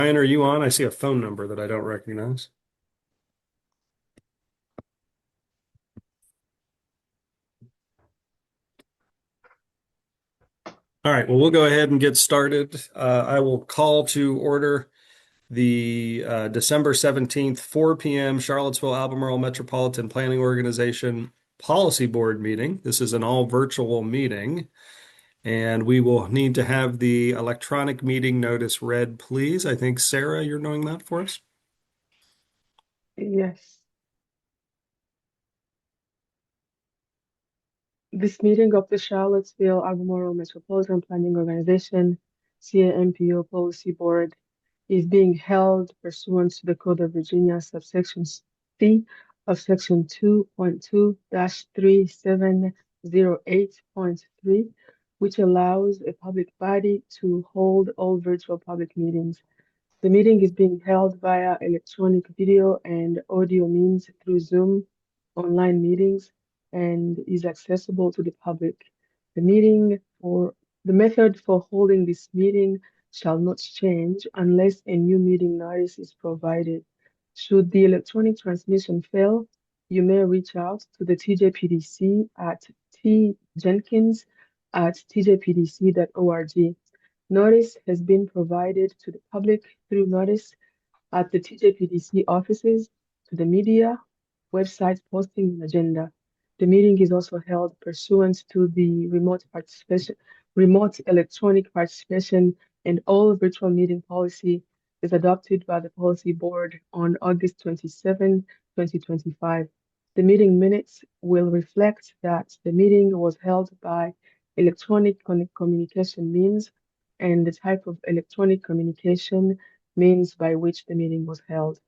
Ryan, are you on? I see a phone number that I don't recognize. All right, well, we'll go ahead and get started. I will call to order the December 17th, 4 p.m. Charlottesville Albemarle Metropolitan Planning Organization Policy Board meeting. This is an all virtual meeting, and we will need to have the electronic meeting notice read, please. I think, Sarah, you're doing that for us? Yes. This meeting of the Charlottesville Albemarle Metropolitan Planning Organization, MPO Policy Board, is being held pursuant to the Code of Virginia, subsection C of Section 2.2-3708.3, which allows a public body to hold all virtual public meetings. The meeting is being held via electronic video and audio means through Zoom online meetings and is accessible to the public. The method for holding this meeting shall not change unless a new meeting notice is provided. Should the electronic transmission fail, you may reach out to the TJPDC at tjenkins@tjpdc.org. Notice has been provided to the public through notice at the TJPDC offices, to the media, website posting and agenda. The meeting is also held pursuant to the remote electronic participation and all virtual meeting policy is adopted by the policy board on August 27, 2025. The meeting minutes will reflect that the meeting was held by electronic communication means and the type of electronic communication means by which the meeting was held.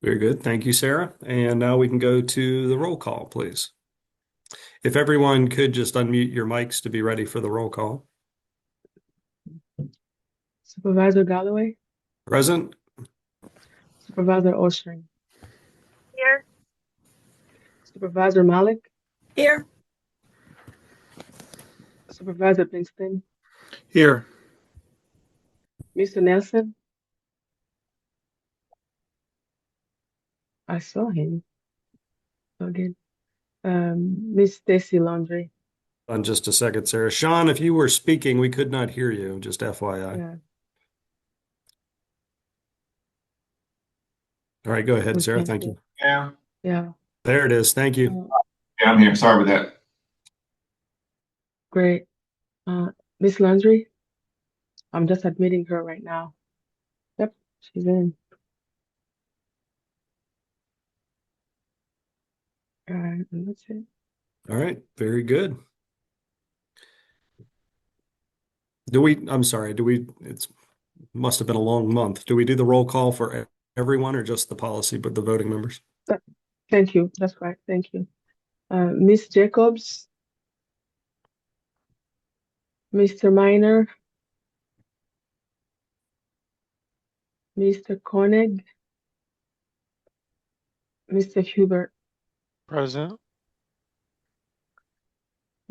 Very good. Thank you, Sarah. And now we can go to the roll call, please. If everyone could just unmute your mics to be ready for the roll call. Supervisor Galloway? Present. Supervisor Oshring? Here. Supervisor Malik? Here. Supervisor Pinkston? Here. Mr. Nelson? I saw him again. Miss Stacy Laundrie? On just a second, Sarah. Sean, if you were speaking, we could not hear you, just FYI. Yeah. All right, go ahead, Sarah. Thank you. Yeah. Yeah. There it is. Thank you. Yeah, I'm here. Sorry about that. Great. Miss Laundrie? I'm just admitting her right now. Yep, she's in. And that's it. All right, very good. It must have been a long month. Do we do the roll call for everyone or just the policy, but the voting members? Thank you. That's right. Thank you. Miss Jacobs? Mr. Minor? Mr. Koenig? Mr. Hubert? Present.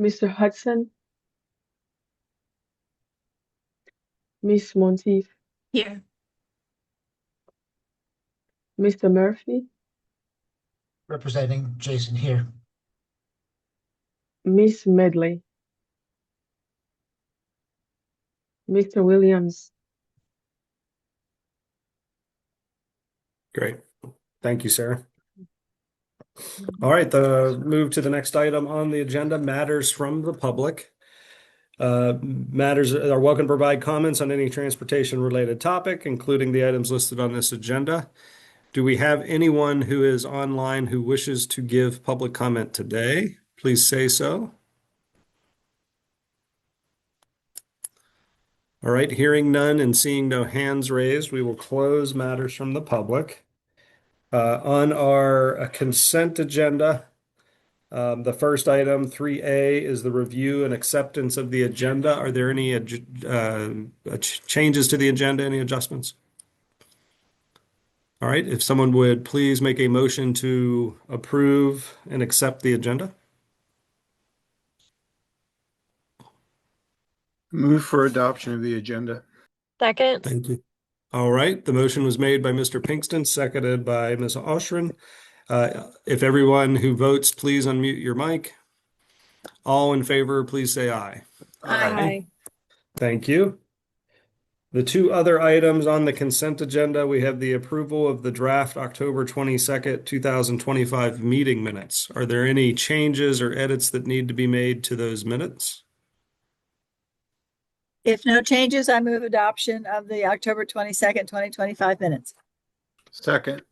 Mr. Hudson? Miss Monteith? Here. Mr. Murphy? Representing Jason here. Miss Medley? Mr. Williams? Great. Thank you, Sarah. All right, move to the next item on the agenda, matters from the public. Matters are welcome to provide comments on any transportation-related topic, including the items listed on this agenda. Do we have anyone who is online who wishes to give public comment today? Please say so. All right, hearing none and seeing no hands raised, we will close matters from the public. On our consent agenda, the first item, 3A, is the review and acceptance of the agenda. Are there any changes to the agenda, any adjustments? All right, if someone would please make a motion to approve and accept the agenda. Move for adoption of the agenda. Second. Thank you. All right, the motion was made by Mr. Pinkston, seconded by Ms. Oshrin. If everyone who votes, please unmute your mic. All in favor, please say aye. Aye. Thank you. The two other items on the consent agenda, we have the approval of the draft October 22nd, 2025 meeting minutes. Are there any changes or edits that need to be made to those minutes? If no changes, I move adoption of the October 22nd, 2025 minutes. Second.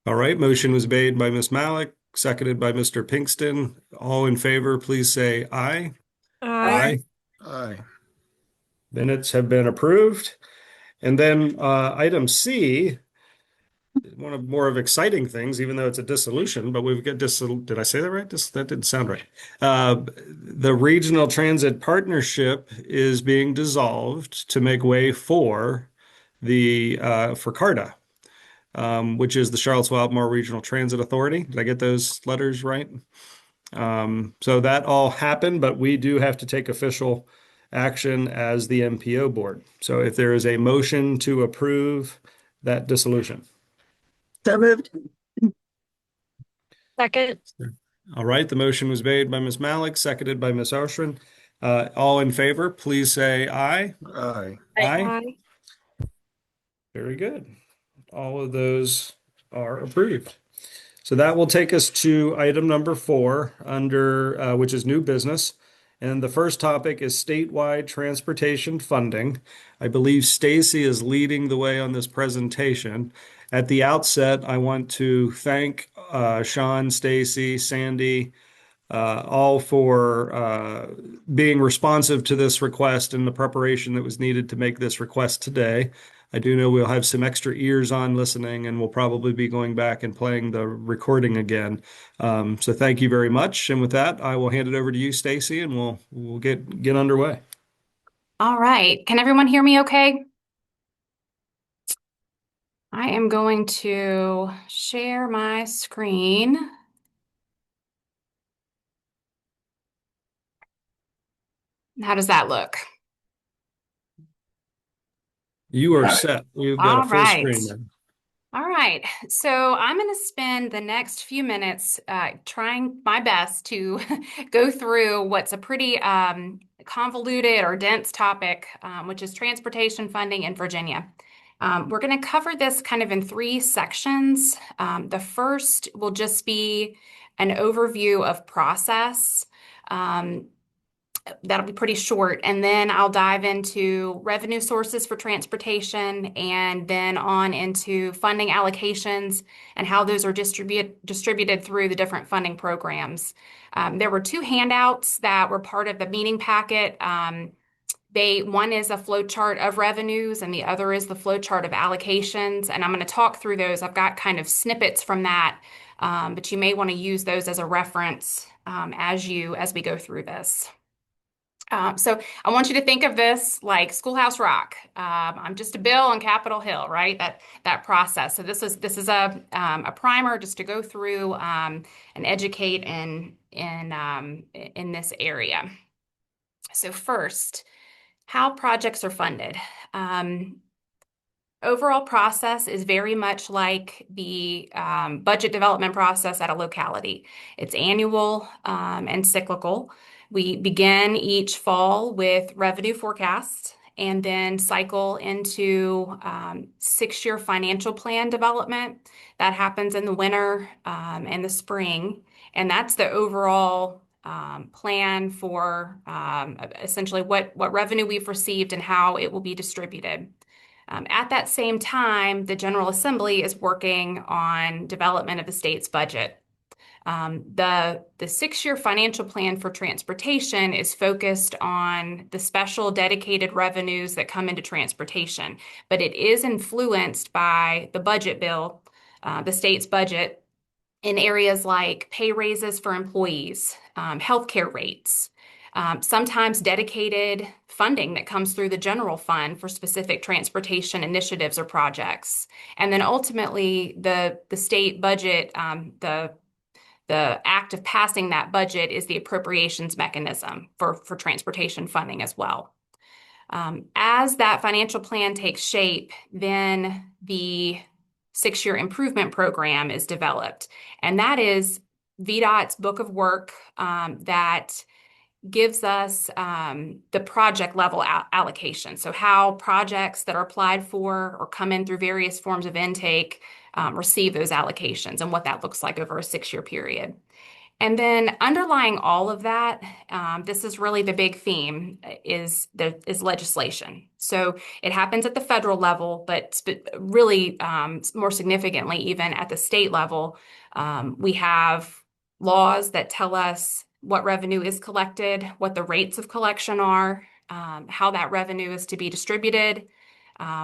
All right, motion was made by Ms. Malik, seconded by Mr. Pinkston. All in favor, please say aye. Aye. Aye. Minutes have been approved. And then item C, one of more of exciting things, even though it's a dissolution, but we've got did I say that right? That didn't sound right. The Regional Transit Partnership is being dissolved to make way for for CARTA, which is the Charlottesville Albemarle Regional Transit Authority. Did I get those letters right? So that all happened, but we do have to take official action as the MPO board. So if there is a motion to approve that dissolution. So moved. Second. All right, the motion was made by Ms. Malik, seconded by Ms. Oshrin. All in favor, please say aye. Aye. Aye. Very good. All of those are approved. So that will take us to item number 4 under which is new business. And the first topic is statewide transportation funding. I believe Stacy is leading the way on this presentation. At the outset, I want to thank Sean, Stacy, Sandy, all for being responsive to this request and the preparation that was needed to make this request today. I do know we'll have some extra ears on listening, and we'll probably be going back and playing the recording again. So thank you very much. And with that, I will hand it over to you, Stacy, and we'll get underway. All right. Can everyone hear me okay? I am going to share my screen. How does that look? You are set. We've got a full screen then. All right. So I'm going to spend the next few minutes trying my best to go through what's a pretty convoluted or dense topic, which is transportation funding in Virginia. We're going to cover this kind of in 3 sections. The first will just be an overview of process. That'll be pretty short. And then I'll dive into revenue sources for transportation and then on into funding allocations and how those are distributed through the different funding programs. There were 2 handouts that were part of the meeting packet. One is a flow chart of revenues and the other is the flow chart of allocations. And I'm going to talk through those. I've got kind of snippets from that, but you may want to use those as a reference as we go through this. So I want you to think of this like Schoolhouse Rock. I'm just a bill on Capitol Hill, right? That process. So this is a primer just to go through and educate in this area. So first, how projects are funded. Overall process is very much like the budget development process at a locality. It's annual and cyclical. We begin each fall with revenue forecasts and then cycle into 6-year financial plan development. That happens in the winter and the spring. And that's the overall plan for essentially what revenue we've received and how it will be distributed. At that same time, the General Assembly is working on development of the state's budget. The 6-year financial plan for transportation is focused on the special dedicated revenues that come into transportation, but it is influenced by the budget bill, the state's budget, in areas like pay raises for employees, healthcare rates, sometimes dedicated funding that comes through the general fund for specific transportation initiatives or projects. And then ultimately, the state budget, the act of passing that budget is the appropriations mechanism for transportation funding as well. As that financial plan takes shape, then the 6-year improvement program is developed. And that is VDOT's book of work that gives us the project level allocation. So how projects that are applied for or come in through various forms of intake receive those allocations and what that looks like over a 6-year period. And then underlying all of that, this is really the big theme, is legislation. So it happens at the federal level, but really more significantly, even at the state level, we have laws that tell us what revenue is collected, what the rates of collection are, how that revenue is to be distributed,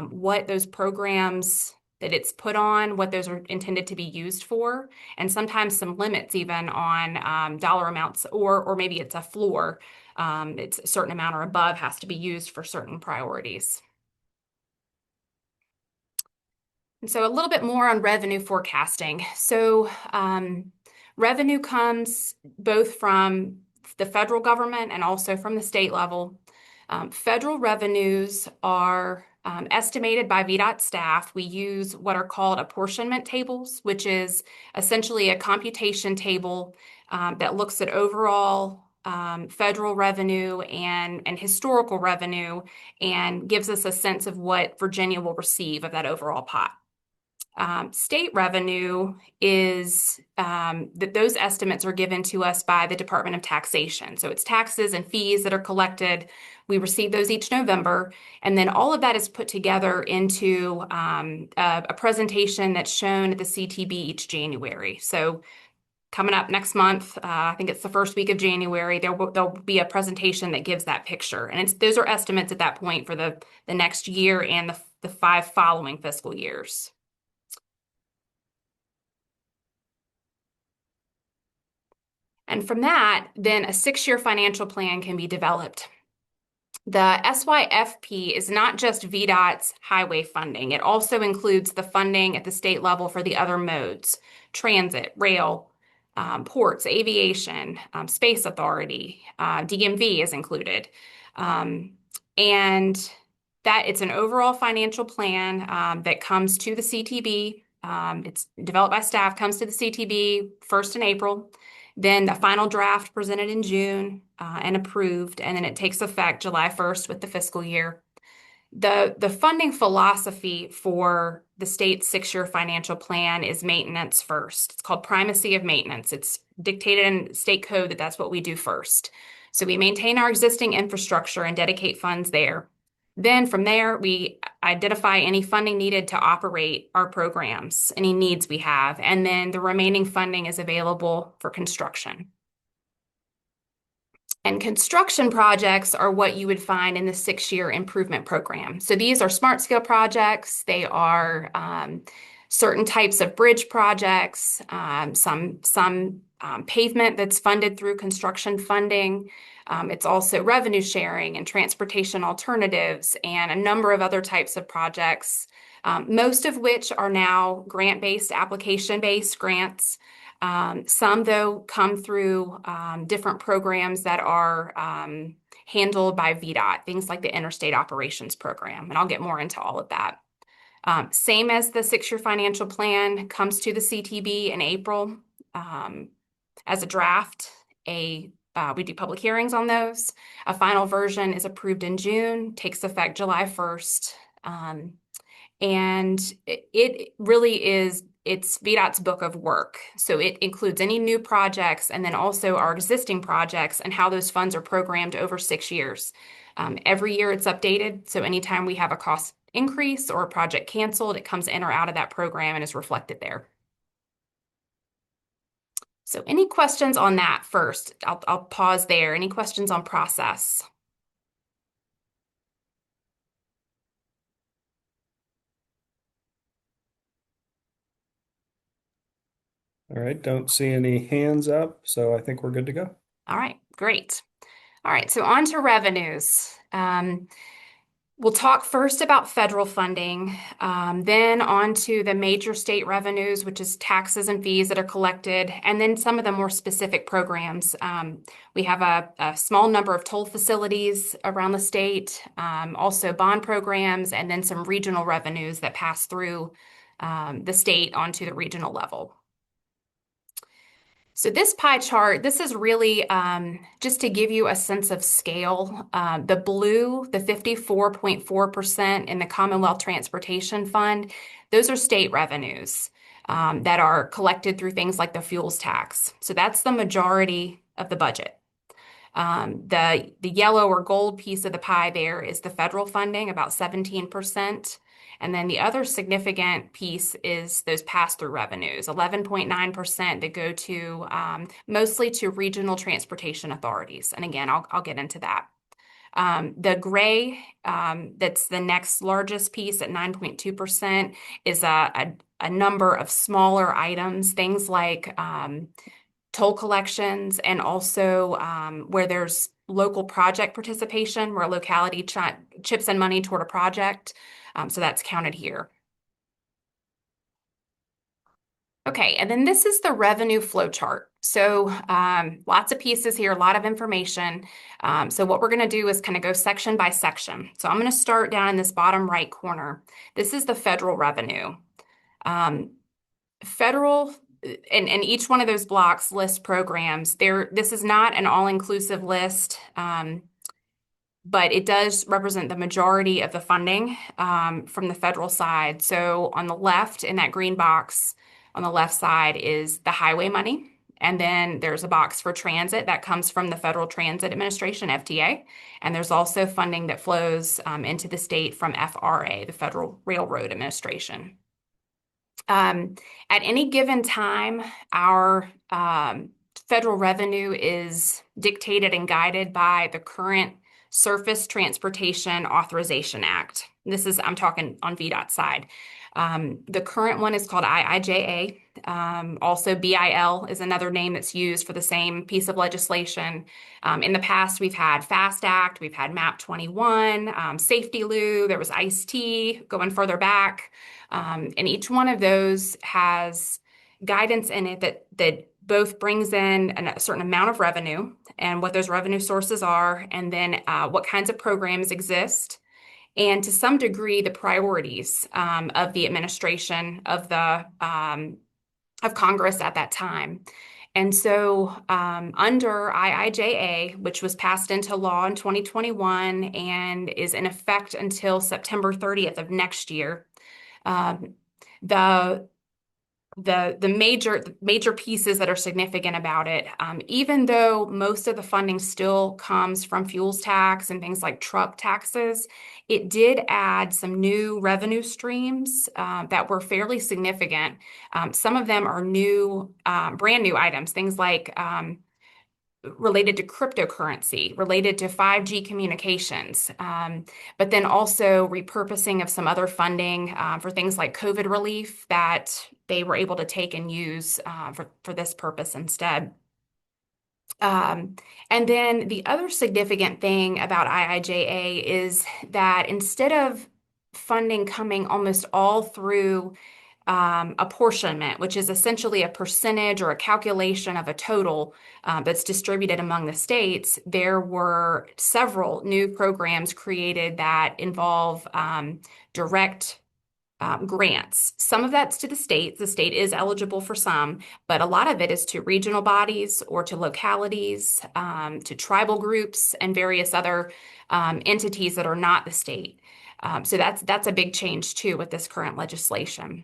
what those programs that it's put on, what those are intended to be used for, and sometimes some limits even on dollar amounts, or maybe it's a floor. It's a certain amount or above has to be used for certain priorities. And so a little bit more on revenue forecasting. So revenue comes both from the federal government and also from the state level. Federal revenues are estimated by VDOT staff. We use what are called apportionment tables, which is essentially a computation table that looks at overall federal revenue and historical revenue and gives us a sense of what Virginia will receive of that overall pot. State revenue is that those estimates are given to us by the Department of Taxation. So it's taxes and fees that are collected. We receive those each November, and then all of that is put together into a presentation that's shown at the CTB each January. So coming up next month, I think it's the first week of January, there'll be a presentation that gives that picture. And those are estimates at that point for the next year and the 5 following fiscal years. And from that, then a 6-year financial plan can be developed. The SYFP is not just VDOT's highway funding. It also includes the funding at the state level for the other modes: transit, rail, ports, aviation, space authority, DMV is included. And that it's an overall financial plan that comes to the CTB. It's developed by staff, comes to the CTB first in April. Then the final draft presented in June and approved, and then it takes effect July 1st with the fiscal year. The funding philosophy for the state's 6-year financial plan is maintenance first. It's called primacy of maintenance. It's dictated in state code that that's what we do first. So we maintain our existing infrastructure and dedicate funds there. Then from there, we identify any funding needed to operate our programs, any needs we have, and then the remaining funding is available for construction. And construction projects are what you would find in the 6-year improvement program. So these are smart scale projects. They are certain types of bridge projects, some pavement that's funded through construction funding. It's also revenue sharing and transportation alternatives and a number of other types of projects, most of which are now grant-based, application-based grants. Some, though, come through different programs that are handled by VDOT, things like the Interstate Operations Program, and I'll get more into all of that. Same as the 6-year financial plan comes to the CTB in April as a draft. We do public hearings on those. A final version is approved in June, takes effect July 1st. And it really is, it's VDOT's book of work. So it includes any new projects and then also our existing projects and how those funds are programmed over 6 years. Every year it's updated. So anytime we have a cost increase or a project canceled, it comes in or out of that program and is reflected there. So any questions on that first? I'll pause there. Any questions on process? All right, don't see any hands up, so I think we're good to go. All right, great. All right, so on to revenues. We'll talk first about federal funding, then on to the major state revenues, which is taxes and fees that are collected, and then some of the more specific programs. We have a small number of toll facilities around the state, also bond programs, and then some regional revenues that pass through the state onto the regional level. So this pie chart, this is really just to give you a sense of scale. The blue, the 54.4% in the Commonwealth Transportation Fund, those are state revenues that are collected through things like the fuels tax. So that's the majority of the budget. The yellow or gold piece of the pie there is the federal funding, about 17%. And then the other significant piece is those pass-through revenues, 11.9% that go to mostly to regional transportation authorities. And again, I'll get into that. The gray, that's the next largest piece at 9.2%, is a number of smaller items, things like toll collections, and also where there's local project participation, where a locality chips in money toward a project. So that's counted here. Okay, and then this is the revenue flow chart. So lots of pieces here, a lot of information. So what we're going to do is kind of go section by section. So I'm going to start down in this bottom right corner. This is the federal revenue. Federal, and each one of those blocks lists programs. This is not an all-inclusive list, but it does represent the majority of the funding from the federal side. So on the left, in that green box, on the left side is the highway money. And then there's a box for transit that comes from the Federal Transit Administration, FTA. And there's also funding that flows into the state from FRA, the Federal Railroad Administration. At any given time, our federal revenue is dictated and guided by the current Surface Transportation Authorization Act. I'm talking on VDOT side. The current one is called IIJA. Also, BIL is another name that's used for the same piece of legislation. In the past, we've had FAST Act, we've had MAP 21, Safety Lou, there was ICE-T going further back. And each one of those has guidance in it that both brings in a certain amount of revenue and what those revenue sources are, and then what kinds of programs exist, and to some degree the priorities of the administration of Congress at that time. And so under IIJA, which was passed into law in 2021 and is in effect until September 30th of next year, the major pieces that are significant about it, even though most of the funding still comes from fuels tax and things like truck taxes, it did add some new revenue streams that were fairly significant. Some of them are brand new items, things like related to cryptocurrency, related to 5G communications, but then also repurposing of some other funding for things like COVID relief that they were able to take and use for this purpose instead. And then the other significant thing about IIJA is that instead of funding coming almost all through apportionment, which is essentially a percentage or a calculation of a total that's distributed among the states, there were several new programs created that involve direct grants. Some of that's to the state. The state is eligible for some, but a lot of it is to regional bodies or to localities, to tribal groups and various other entities that are not the state. So that's a big change too with this current legislation.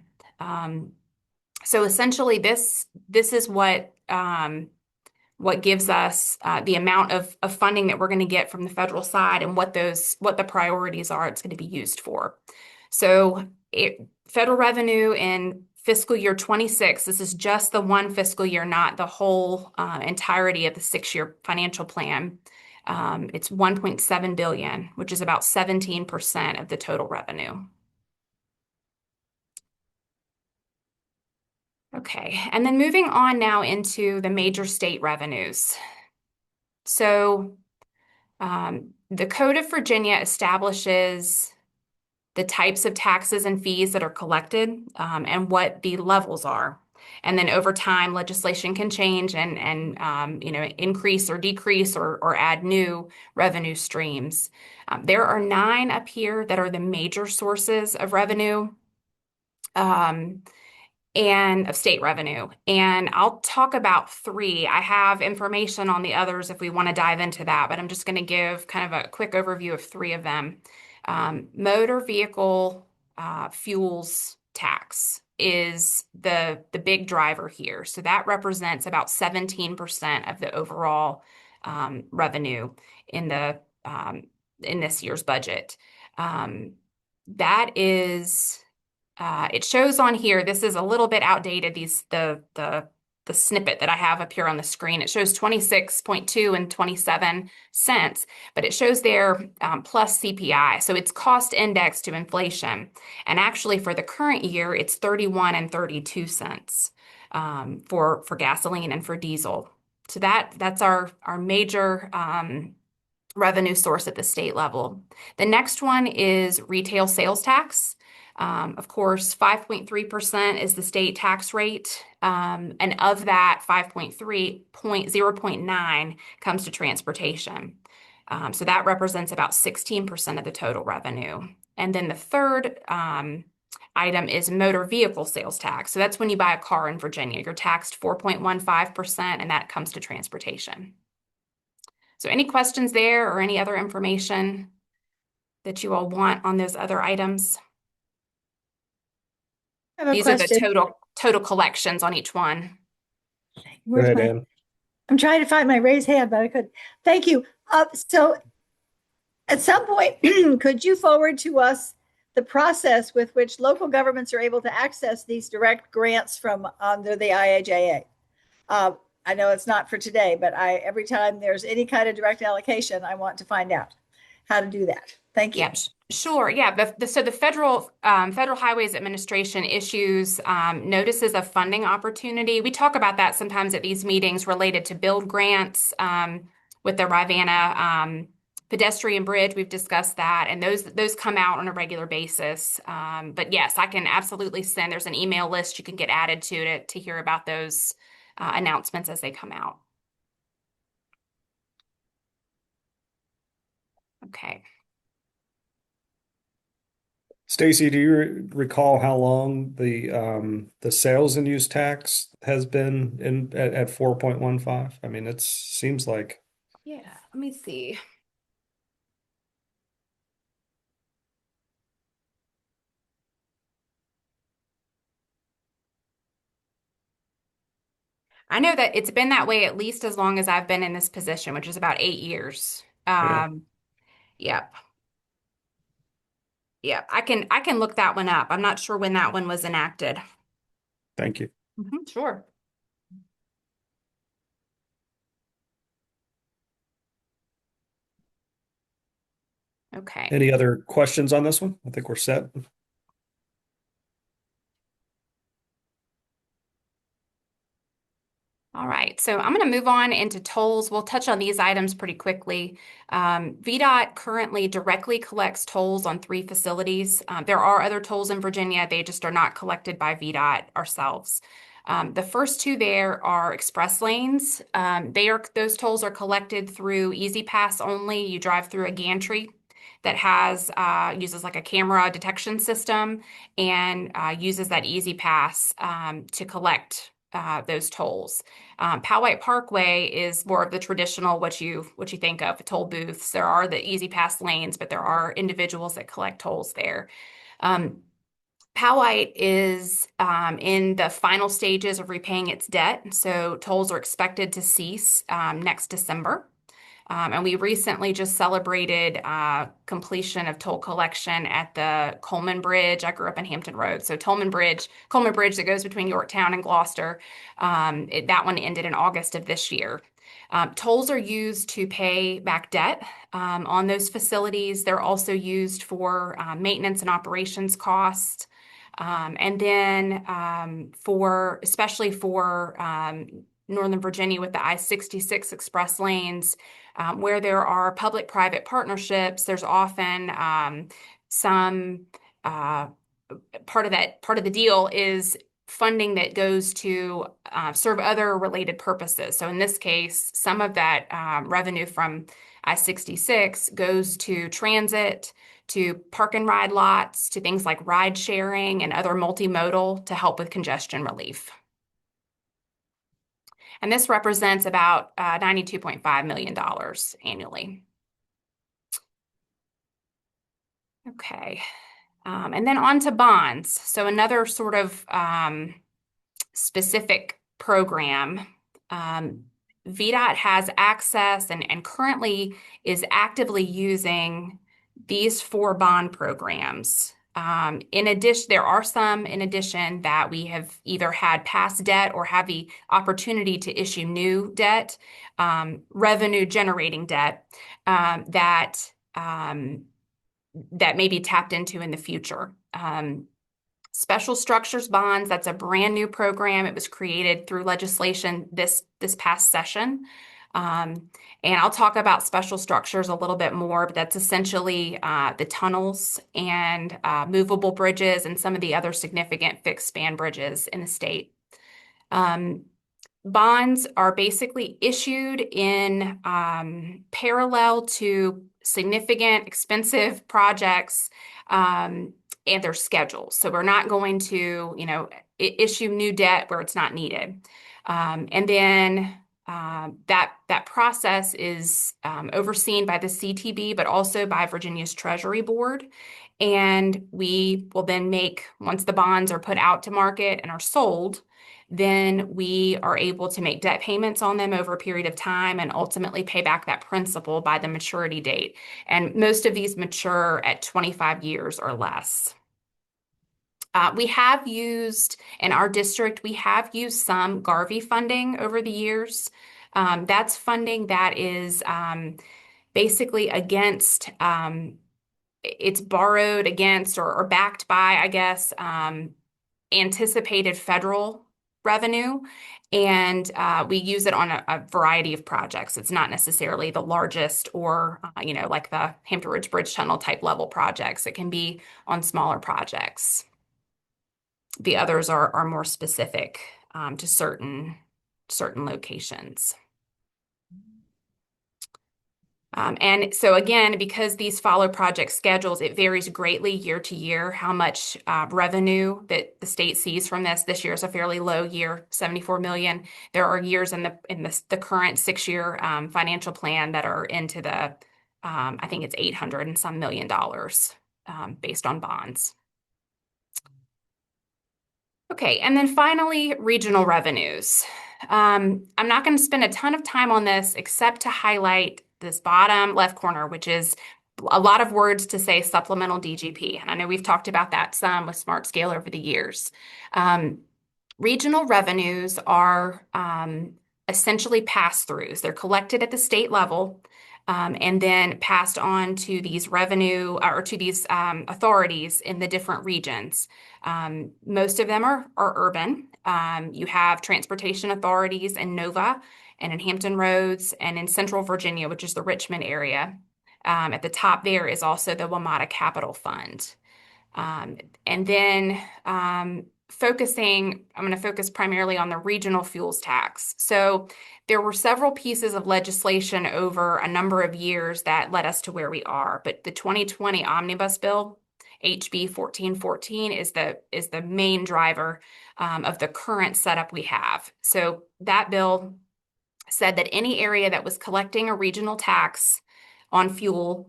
So essentially, this is what gives us the amount of funding that we're going to get from the federal side and what the priorities are it's going to be used for. So federal revenue in fiscal year 26, this is just the one fiscal year, not the whole entirety of the 6-year financial plan. It's $1.7 billion, which is about 17% of the total revenue. Okay, and then moving on now into the major state revenues. So The Code of Virginia establishes the types of taxes and fees that are collected, and what the levels are. And then over time, legislation can change and increase or decrease or add new revenue streams. There are 9 up here that are the major sources of revenue. And of state revenue. And I'll talk about 3. I have information on the others if we want to dive into that, but I'm just going to give kind of a quick overview of 3 of them. Motor vehicle fuels tax is the big driver here. So that represents about 17% of the overall revenue in this year's budget. That is. It shows on here, this is a little bit outdated, the snippet that I have up here on the screen. It shows 26.2 and 27 cents, but it shows there plus CPI. So it's cost indexed to inflation. And actually for the current year, it's 31 and 32 cents for gasoline and for diesel. So that's our major revenue source at the state level. The next one is retail sales tax. Of course, 5.3% is the state tax rate, and of that 5.3, 0.9 comes to transportation. So that represents about 16% of the total revenue. And then the third item is motor vehicle sales tax. So that's when you buy a car in Virginia. You're taxed 4.15%, and that comes to transportation. So any questions there or any other information that you all want on those other items? I have a These are the question. total collections on each one. Go Where's ahead, my- Ann. I'm trying to find my raised hand, but I couldn't. Thank you. So at some point, could you forward to us the process with which local governments are able to access these direct grants from under the IIJA? I know it's not for today, but every time there's any kind of direct allocation, I want to find out how to do that. Thank you. Yep, sure. Yeah. So the Federal Highways Administration issues notices of funding opportunity. We talk about that sometimes at these meetings related to build grants with the Rivanna pedestrian bridge. We've discussed that, and those come out on a regular basis. But yes, I can absolutely send. There's an email list you can get added to hear about those announcements as they come out. Okay. Stacy, do you recall how long the sales and use tax has been at 4.15? I mean, it seems like. Yeah, let me see. I know that it's been that way at least as long as I've been in this position, which is about 8 years. Yeah. Yep. Yep. I can look that one up. I'm not sure when that one was enacted. Thank you. Sure. Okay. Any other questions on this one? I think we're set. All right, so I'm going to move on into tolls. We'll touch on these items pretty quickly. VDOT currently directly collects tolls on 3 facilities. There are other tolls in Virginia. They just are not collected by VDOT ourselves. The first 2 there are express lanes. Those tolls are collected through Easy Pass only. You drive through a gantry that uses like a camera detection system and uses that Easy Pass to collect those tolls. Powhite Parkway is more of the traditional what you think of toll booths. There are the Easy Pass lanes, but there are individuals that collect tolls there. Powhite is in the final stages of repaying its debt, so tolls are expected to cease next December. And we recently just celebrated completion of toll collection at the Coleman Bridge. I grew up in Hampton Roads. So Coleman Bridge that goes between Yorktown and Gloucester, that one ended in August of this year. Tolls are used to pay back debt on those facilities. They're also used for maintenance and operations costs. And then especially for Northern Virginia with the I-66 express lanes, where there are public-private partnerships, there's often some part of the deal is funding that goes to serve other related purposes. So in this case, some of that revenue from I-66 goes to transit, to park and ride lots, to things like ride sharing and other multimodal to help with congestion relief. And this represents about $92.5 million annually. Okay. And then on to bonds. So another sort of specific program. VDOT has access and currently is actively using these 4 bond programs. In addition, there are some in addition that we have either had past debt or have the opportunity to issue new debt, revenue generating debt that may be tapped into in the future. Special structures bonds, that's a brand new program. It was created through legislation this past session. And I'll talk about special structures a little bit more, but that's essentially the tunnels and movable bridges and some of the other significant fixed span bridges in the state. Bonds are basically issued in parallel to significant, expensive projects and their schedules. So we're not going to, issue new debt where it's not needed. And then that process is overseen by the CTB, but also by Virginia's Treasury Board. And we will then once the bonds are put out to market and are sold, then we are able to make debt payments on them over a period of time and ultimately pay back that principal by the maturity date. And most of these mature at 25 years or less. We have used, in our district, we have used some Garvey funding over the years. That's funding that is basically against, it's borrowed against or backed by, I guess, anticipated federal revenue, and we use it on a variety of projects. It's not necessarily the largest or, like the Hampton Ridge Bridge Tunnel type level projects. It can be on smaller projects. The others are more specific to certain locations. And so again, because these follow project schedules, it varies greatly year to year how much revenue that the state sees from this. This year is a fairly low year, $74 million. There are years in the current 6-year financial plan that are into the, I think it's $800 and some million based on bonds. Okay, and then finally, regional revenues. I'm not going to spend a ton of time on this except to highlight this bottom left corner, which is a lot of words to say supplemental DGP. And I know we've talked about that some with Smart Scale over the years. Regional revenues are essentially pass-throughs. They're collected at the state level and then passed on to these revenue or to these authorities in the different regions. Most of them are urban. You have transportation authorities in Nova and in Hampton Roads and in Central Virginia, which is the Richmond area. At the top there is also the WMATA Capital Fund. And then I'm going to focus primarily on the regional fuels tax. So there were several pieces of legislation over a number of years that led us to where we are. But the 2020 Omnibus Bill, HB 1414, is the main driver of the current setup we have. So that bill said that any area that was collecting a regional tax on fuel,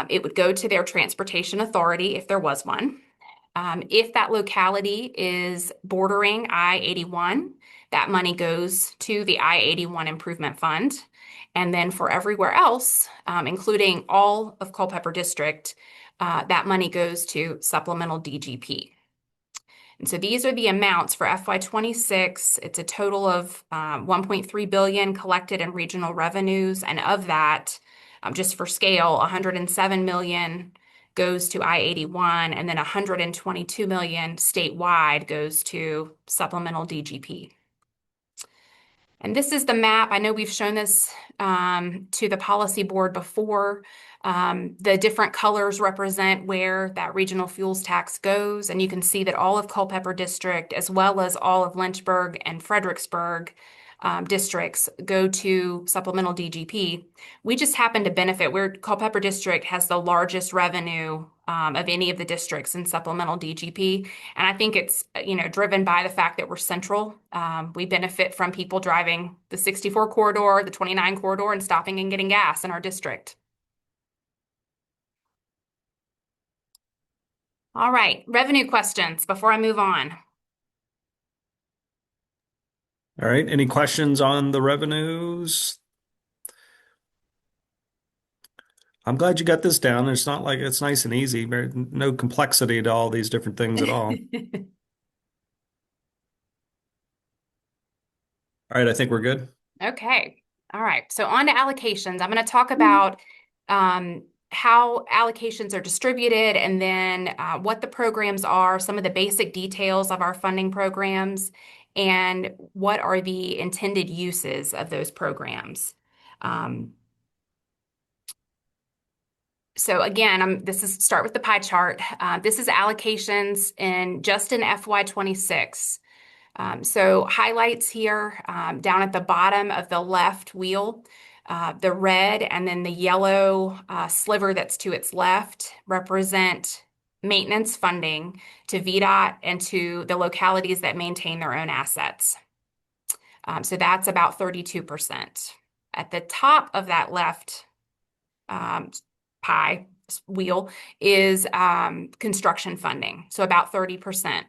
it would go to their transportation authority if there was one. If that locality is bordering I-81, that money goes to the I-81 Improvement Fund. And then for everywhere else, including all of Culpeper District, that money goes to supplemental DGP. And so these are the amounts for FY26. It's a total of $1.3 billion collected in regional revenues. And of that, just for scale, $107 million goes to I-81, and then $122 million statewide goes to supplemental DGP. And this is the map. I know we've shown this to the policy board before. The different colors represent where that regional fuels tax goes. And you can see that all of Culpeper District, as well as all of Lynchburg and Fredericksburg districts, go to supplemental DGP. We just happen to benefit. Culpeper District has the largest revenue of any of the districts in supplemental DGP. And I think it's, driven by the fact that we're central. We benefit from people driving the 64 corridor, the 29 corridor, and stopping and getting gas in our district. All right, revenue questions before I move on. All right, any questions on the revenues? I'm glad you got this down. It's not like it's nice and easy. No complexity to all these different things at all. All right, I think we're good. Okay. All right. So on to allocations. I'm going to talk about how allocations are distributed and then what the programs are, some of the basic details of our funding programs, and what are the intended uses of those programs. So again, start with the pie chart. This is allocations in FY26. So highlights here down at the bottom of the left wheel, the red and then the yellow sliver that's to its left represent maintenance funding to VDOT and to the localities that maintain their own assets. So that's about 32%. At the top of that left pie wheel is construction funding, so about 30%.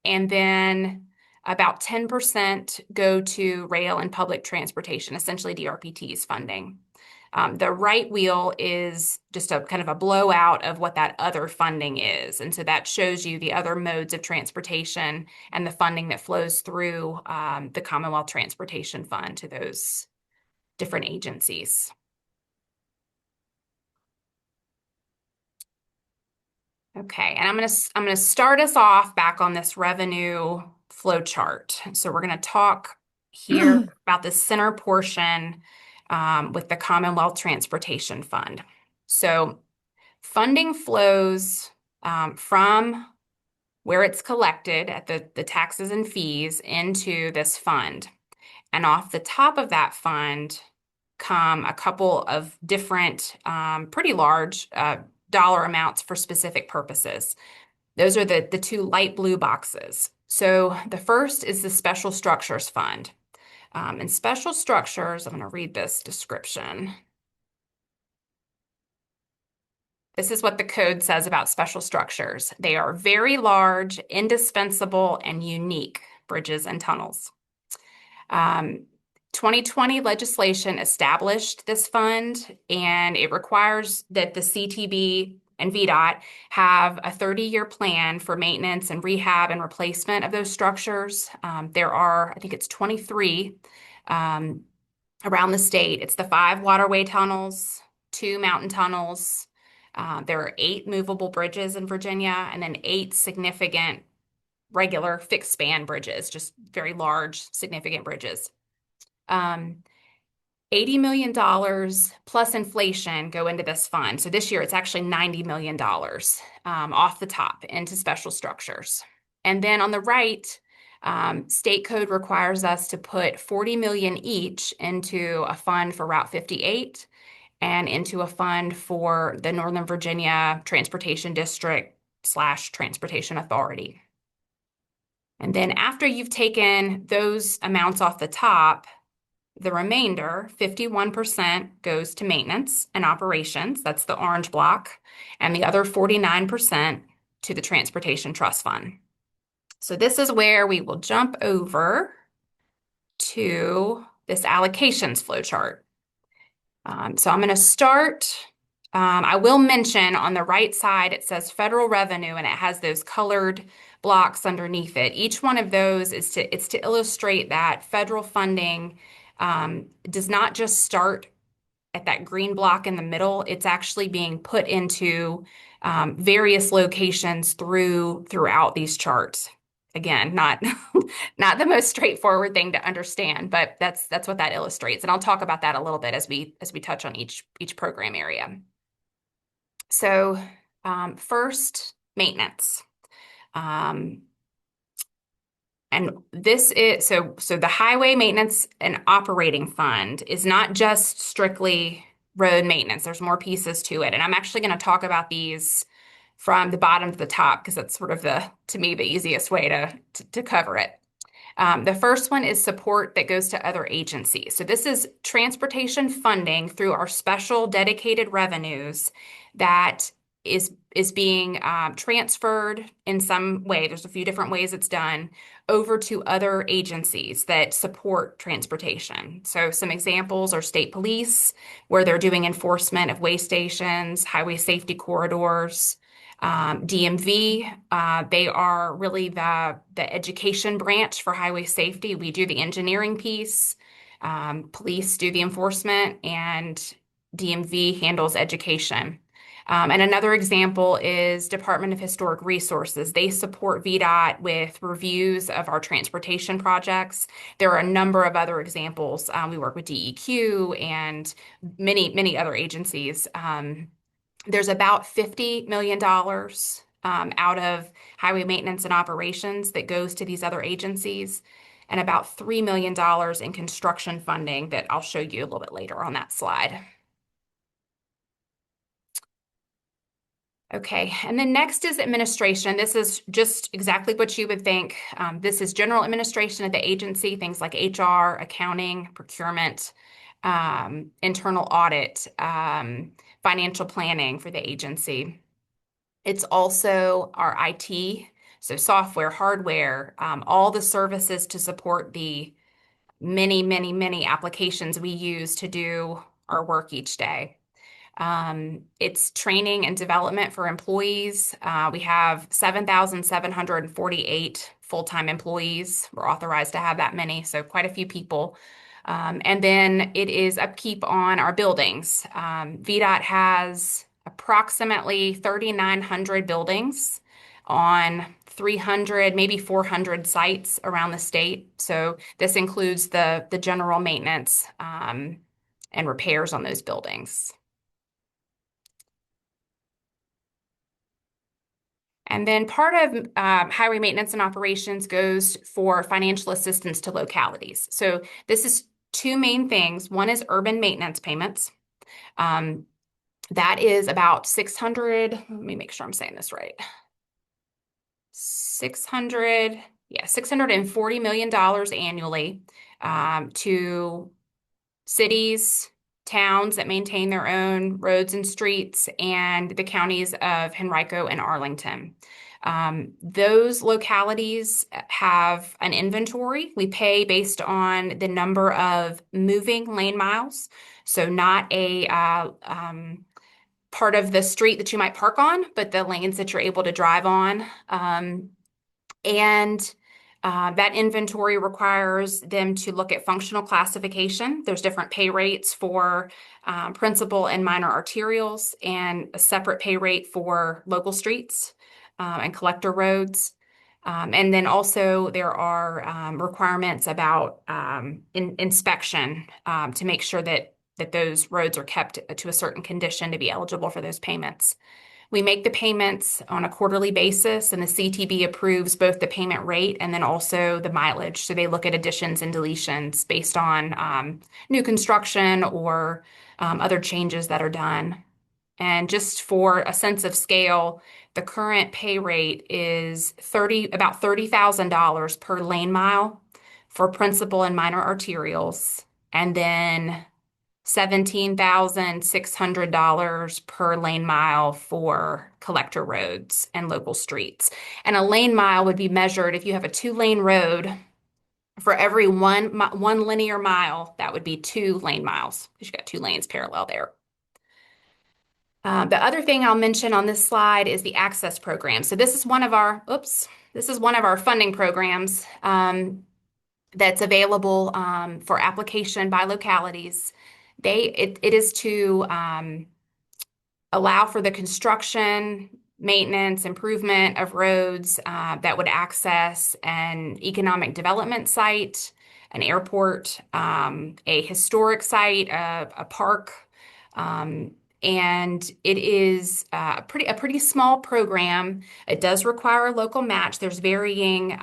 And then about 10% go to rail and public transportation, essentially DRPT's funding. The right wheel is just a kind of a blowout of what that other funding is. And so that shows you the other modes of transportation and the funding that flows through the Commonwealth Transportation Fund to those different agencies. Okay, and I'm gonna start us off back on this revenue flow chart. So we're gonna talk here about the center portion with the Commonwealth Transportation Fund. So funding flows from where it's collected at the taxes and fees into this fund. And off the top of that fund come a couple of different, pretty large dollar amounts for specific purposes. Those are the two light blue boxes. So the first is the Special Structures Fund. And special structures, I'm going to read this description. This is what the code says about special structures. They are very large, indispensable, and unique bridges and tunnels. 2020 legislation established this fund, and it requires that the CTB and VDOT have a 30-year plan for maintenance and rehab and replacement of those structures. There are, I think it's 23 around the state. It's the 5 waterway tunnels, 2 mountain tunnels. There are 8 movable bridges in Virginia, and then 8 significant regular fixed span bridges, just very large, significant bridges. $80 million plus inflation go into this fund. So this year it's actually $90 million off the top into special structures. And then on the right, state code requires us to put $40 million each into a fund for Route 58 and into a fund for the Northern Virginia Transportation District / Transportation Authority. And then after you've taken those amounts off the top, the remainder, 51%, goes to maintenance and operations. That's the orange block. And the other 49% to the Transportation Trust Fund. So this is where we will jump over to this allocations flowchart. So I'm going to start. I will mention on the right side, it says federal revenue, and it has those colored blocks underneath it. Each one of those is to illustrate that federal funding does not just start at that green block in the middle. It's actually being put into various locations throughout these charts. again, not not the most straightforward thing to understand, but that's what that illustrates. And I'll talk about that a little bit as we touch on each program area. So first, maintenance. And this is so the Highway Maintenance and Operating Fund is not just strictly road maintenance. There's more pieces to it. And I'm actually going to talk about these from the bottom to the top because that's sort of to me, the easiest way to cover it. The first one is support that goes to other agencies. So this is transportation funding through our special dedicated revenues that is being transferred in some way. There's a few different ways it's done over to other agencies that support transportation. So some examples are state police, where they're doing enforcement of way stations, highway safety corridors. DMV, they are really the education branch for highway safety. We do the engineering piece, police do the enforcement, and DMV handles education. And another example is Department of Historic Resources. They support VDOT with reviews of our transportation projects. There are a number of other examples. We work with DEQ and many other agencies. There's about $50 million out of highway maintenance and operations that goes to these other agencies, and about $3 million in construction funding that I'll show you a little bit later on that slide. Okay, and then next is administration. This is just exactly what you would think. This is general administration of the agency, things like HR, accounting, procurement, internal audit, financial planning for the agency. It's also our IT, so software, hardware, all the services to support the many applications we use to do our work each day. It's training and development for employees. We have 7,748 full-time employees. We're authorized to have that many, so quite a few people. And then it is upkeep on our buildings. VDOT has approximately 3,900 buildings on 300, maybe 400 sites around the state. So this includes the general maintenance and repairs on those buildings. And then part of highway maintenance and operations goes for financial assistance to localities. So this is two main things. One is urban maintenance payments. That is about 600, let me make sure I'm saying this right. $640 million annually to cities, towns that maintain their own roads and streets, and the counties of Henrico and Arlington. Those localities have an inventory. We pay based on the number of moving lane miles, so not a part of the street that you might park on, but the lanes that you're able to drive on. That inventory requires them to look at functional classification. There's different pay rates for principal and minor arterials, and a separate pay rate for local streets and collector roads. And then also there are requirements about inspection to make sure that those roads are kept to a certain condition to be eligible for those payments. We make the payments on a quarterly basis, and the CTB approves both the payment rate and then also the mileage. So they look at additions and deletions based on new construction or other changes that are done. And just for a sense of scale, the current pay rate is about $30,000 per lane mile for principal and minor arterials, and then $17,600 per lane mile for collector roads and local streets. And a lane mile would be measured if you have a 2-lane road. For every one linear mile, that would be 2 lane miles because you got 2 lanes parallel there. The other thing I'll mention on this slide is the access program. So this is one of our funding programs that's available for application by localities. It is to allow for the construction, maintenance, improvement of roads that would access an economic development site, an airport, a historic site, a park. And it is a pretty small program. It does require a local match. There's varying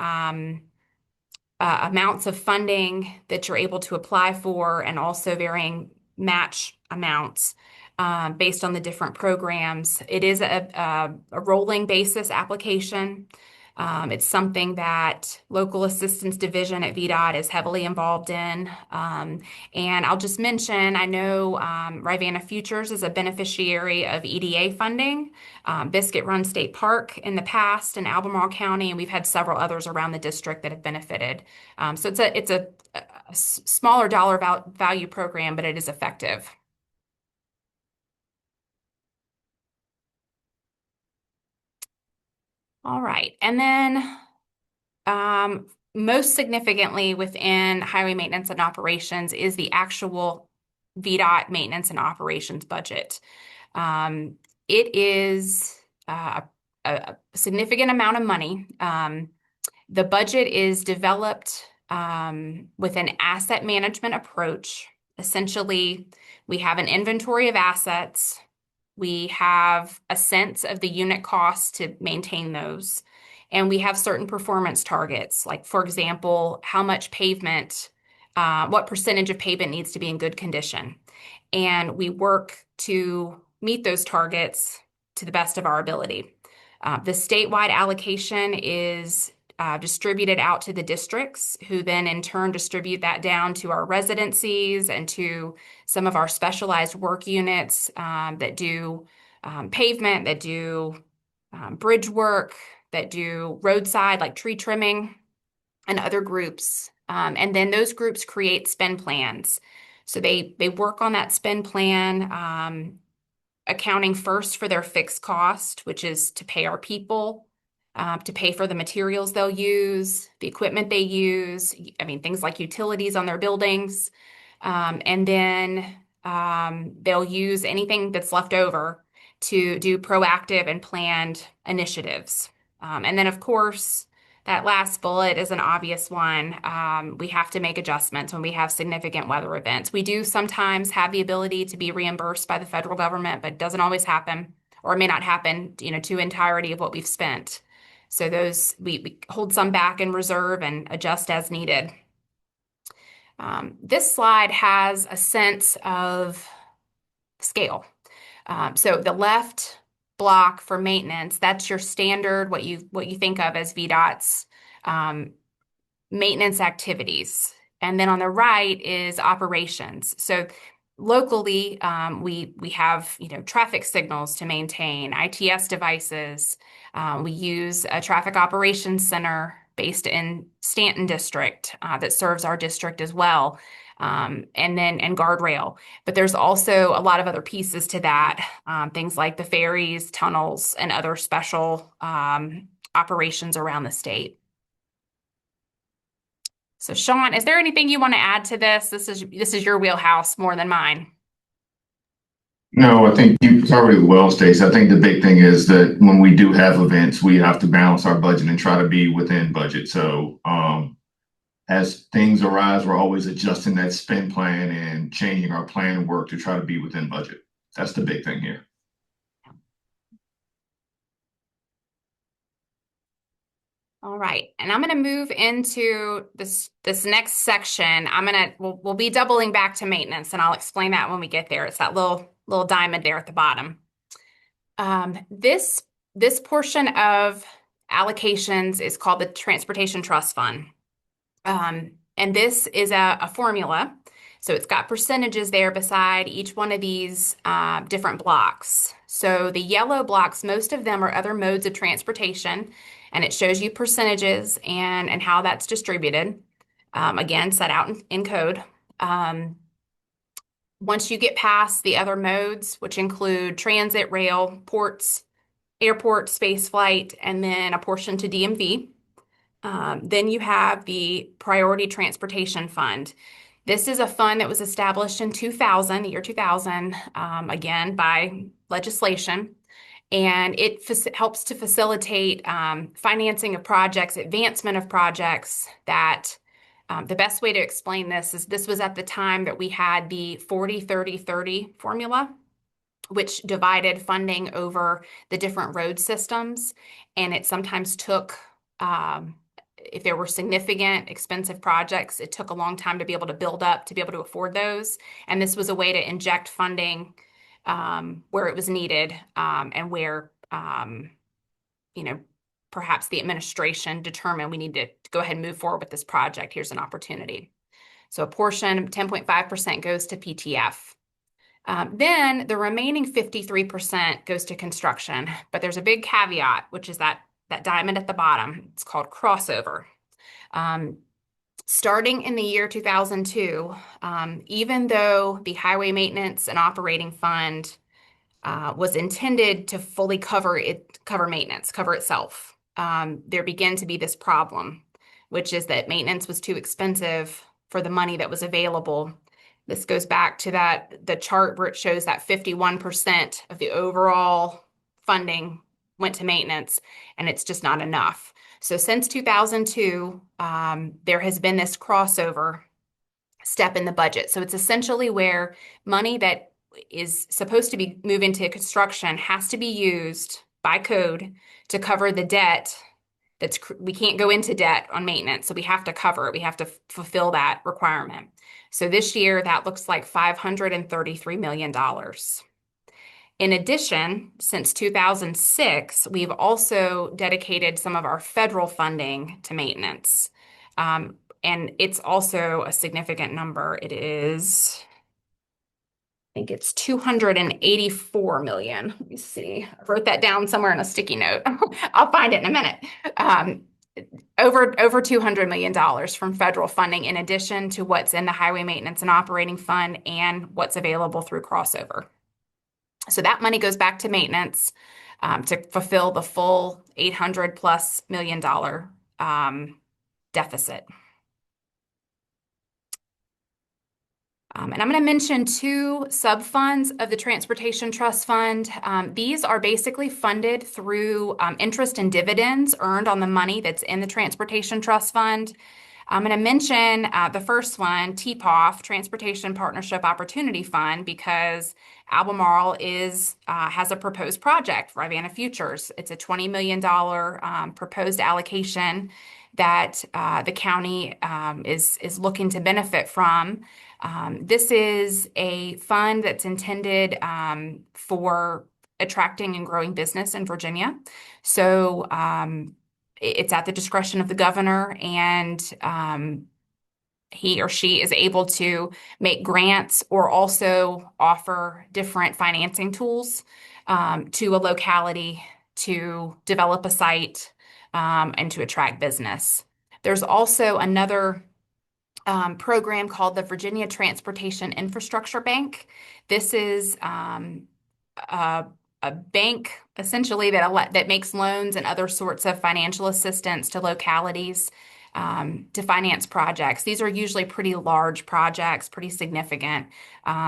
amounts of funding that you're able to apply for, and also varying match amounts based on the different programs. It is a rolling basis application. It's something that Local Assistance Division at VDOT is heavily involved in. And I'll just mention, I know Rivanna Futures is a beneficiary of EDA funding, Biscuit Run State Park in the past in Albemarle County, and we've had several others around the district that have benefited. So it's a smaller dollar value program, but it is effective. All right, and then most significantly within highway maintenance and operations is the actual VDOT maintenance and operations budget. It is a significant amount of money. The budget is developed with an asset management approach. Essentially, we have an inventory of assets. We have a sense of the unit cost to maintain those. And we have certain performance targets, like, for example, how much pavement, what percentage of pavement needs to be in good condition. And we work to meet those targets to the best of our ability. The statewide allocation is distributed out to the districts, who then in turn distribute that down to our residencies and to some of our specialized work units that do pavement, that do bridge work, that do roadside, like tree trimming, and other groups. And then those groups create spend plans. So they work on that spend plan, accounting first for their fixed cost, which is to pay our people, to pay for the materials they'll use, the equipment they use, things like utilities on their buildings. And then they'll use anything that's left over to do proactive and planned initiatives. And then, of course, that last bullet is an obvious one. We have to make adjustments when we have significant weather events. We do sometimes have the ability to be reimbursed by the federal government, but it doesn't always happen, or it may not happen, to entirety of what we've spent. So those, we hold some back in reserve and adjust as needed. This slide has a sense of scale. So the left block for maintenance, that's your standard, what you think of as VDOT's maintenance activities. And then on the right is operations. So locally, we have traffic signals to maintain, ITS devices. We use a traffic operations center based in Stanton District that serves our district as well. And guardrail. But there's also a lot of other pieces to that, things like the ferries, tunnels, and other special operations around the state. So Sean, is there anything you want to add to this? This is your wheelhouse more than mine. No, I think you covered it well, Stacey. I think the big thing is that when we do have events, we have to balance our budget and try to be within budget. So as things arise, we're always adjusting that spend plan and changing our plan of work to try to be within budget. That's the big thing here. All right, and I'm going to move into this next section. We'll be doubling back to maintenance, and I'll explain that when we get there. It's that little diamond there at the bottom. This portion of allocations is called the Transportation Trust Fund. And this is a formula. So it's got percentages there beside each one of these different blocks. So the yellow blocks, most of them are other modes of transportation, and it shows you percentages and how that's distributed. Again, set out in code. Once you get past the other modes, which include transit, rail, ports, airport, space flight, and then a portion to DMV, then you have the Priority Transportation Fund. This is a fund that was established in the year 2000, again, by legislation. And it helps to facilitate financing of projects, advancement of projects that the best way to explain this is this was at the time that we had the 40-30-30 formula, which divided funding over the different road systems. And it sometimes took, if there were significant expensive projects, it took a long time to be able to build up to be able to afford those. And this was a way to inject funding where it was needed and where, perhaps the administration determined we need to go ahead and move forward with this project. Here's an opportunity. So a portion, 10.5% goes to PTF. Then the remaining 53% goes to construction, but there's a big caveat, which is that diamond at the bottom. It's called crossover. Starting in the year 2002, even though the Highway Maintenance and Operating Fund was intended to fully cover maintenance, cover itself, there began to be this problem, which is that maintenance was too expensive for the money that was available. This goes back to the chart where it shows that 51% of the overall funding went to maintenance, and it's just not enough. So since 2002, there has been this crossover step in the budget. So it's essentially where money that is supposed to be moved into construction has to be used by code to cover the debt. We can't go into debt on maintenance, so we have to cover it. We have to fulfill that requirement. So this year, that looks like $533 million. In addition, since 2006, we've also dedicated some of our federal funding to maintenance. And it's also a significant number. It is, I think it's 284 million. Let me see. I wrote that down somewhere in a sticky note. I'll find it in a minute. Over $200 million from federal funding, in addition to what's in the Highway Maintenance and Operating Fund and what's available through crossover. So that money goes back to maintenance to fulfill the full $800+ million deficit. And I'm going to mention two sub-funds of the Transportation Trust Fund. These are basically funded through interest and dividends earned on the money that's in the Transportation Trust Fund. I'm going to mention the first one, TPOF, Transportation Partnership Opportunity Fund, because Albemarle has a proposed project, Rivanna Futures. It's a $20 million proposed allocation that the county is looking to benefit from. This is a fund that's intended for attracting and growing business in Virginia. So it's at the discretion of the governor, and he or she is able to make grants or also offer different financing tools to a locality to develop a site and to attract business. There's also another program called the Virginia Transportation Infrastructure Bank. This is a bank essentially that makes loans and other sorts of financial assistance to localities to finance projects. These are usually pretty large projects, pretty significant.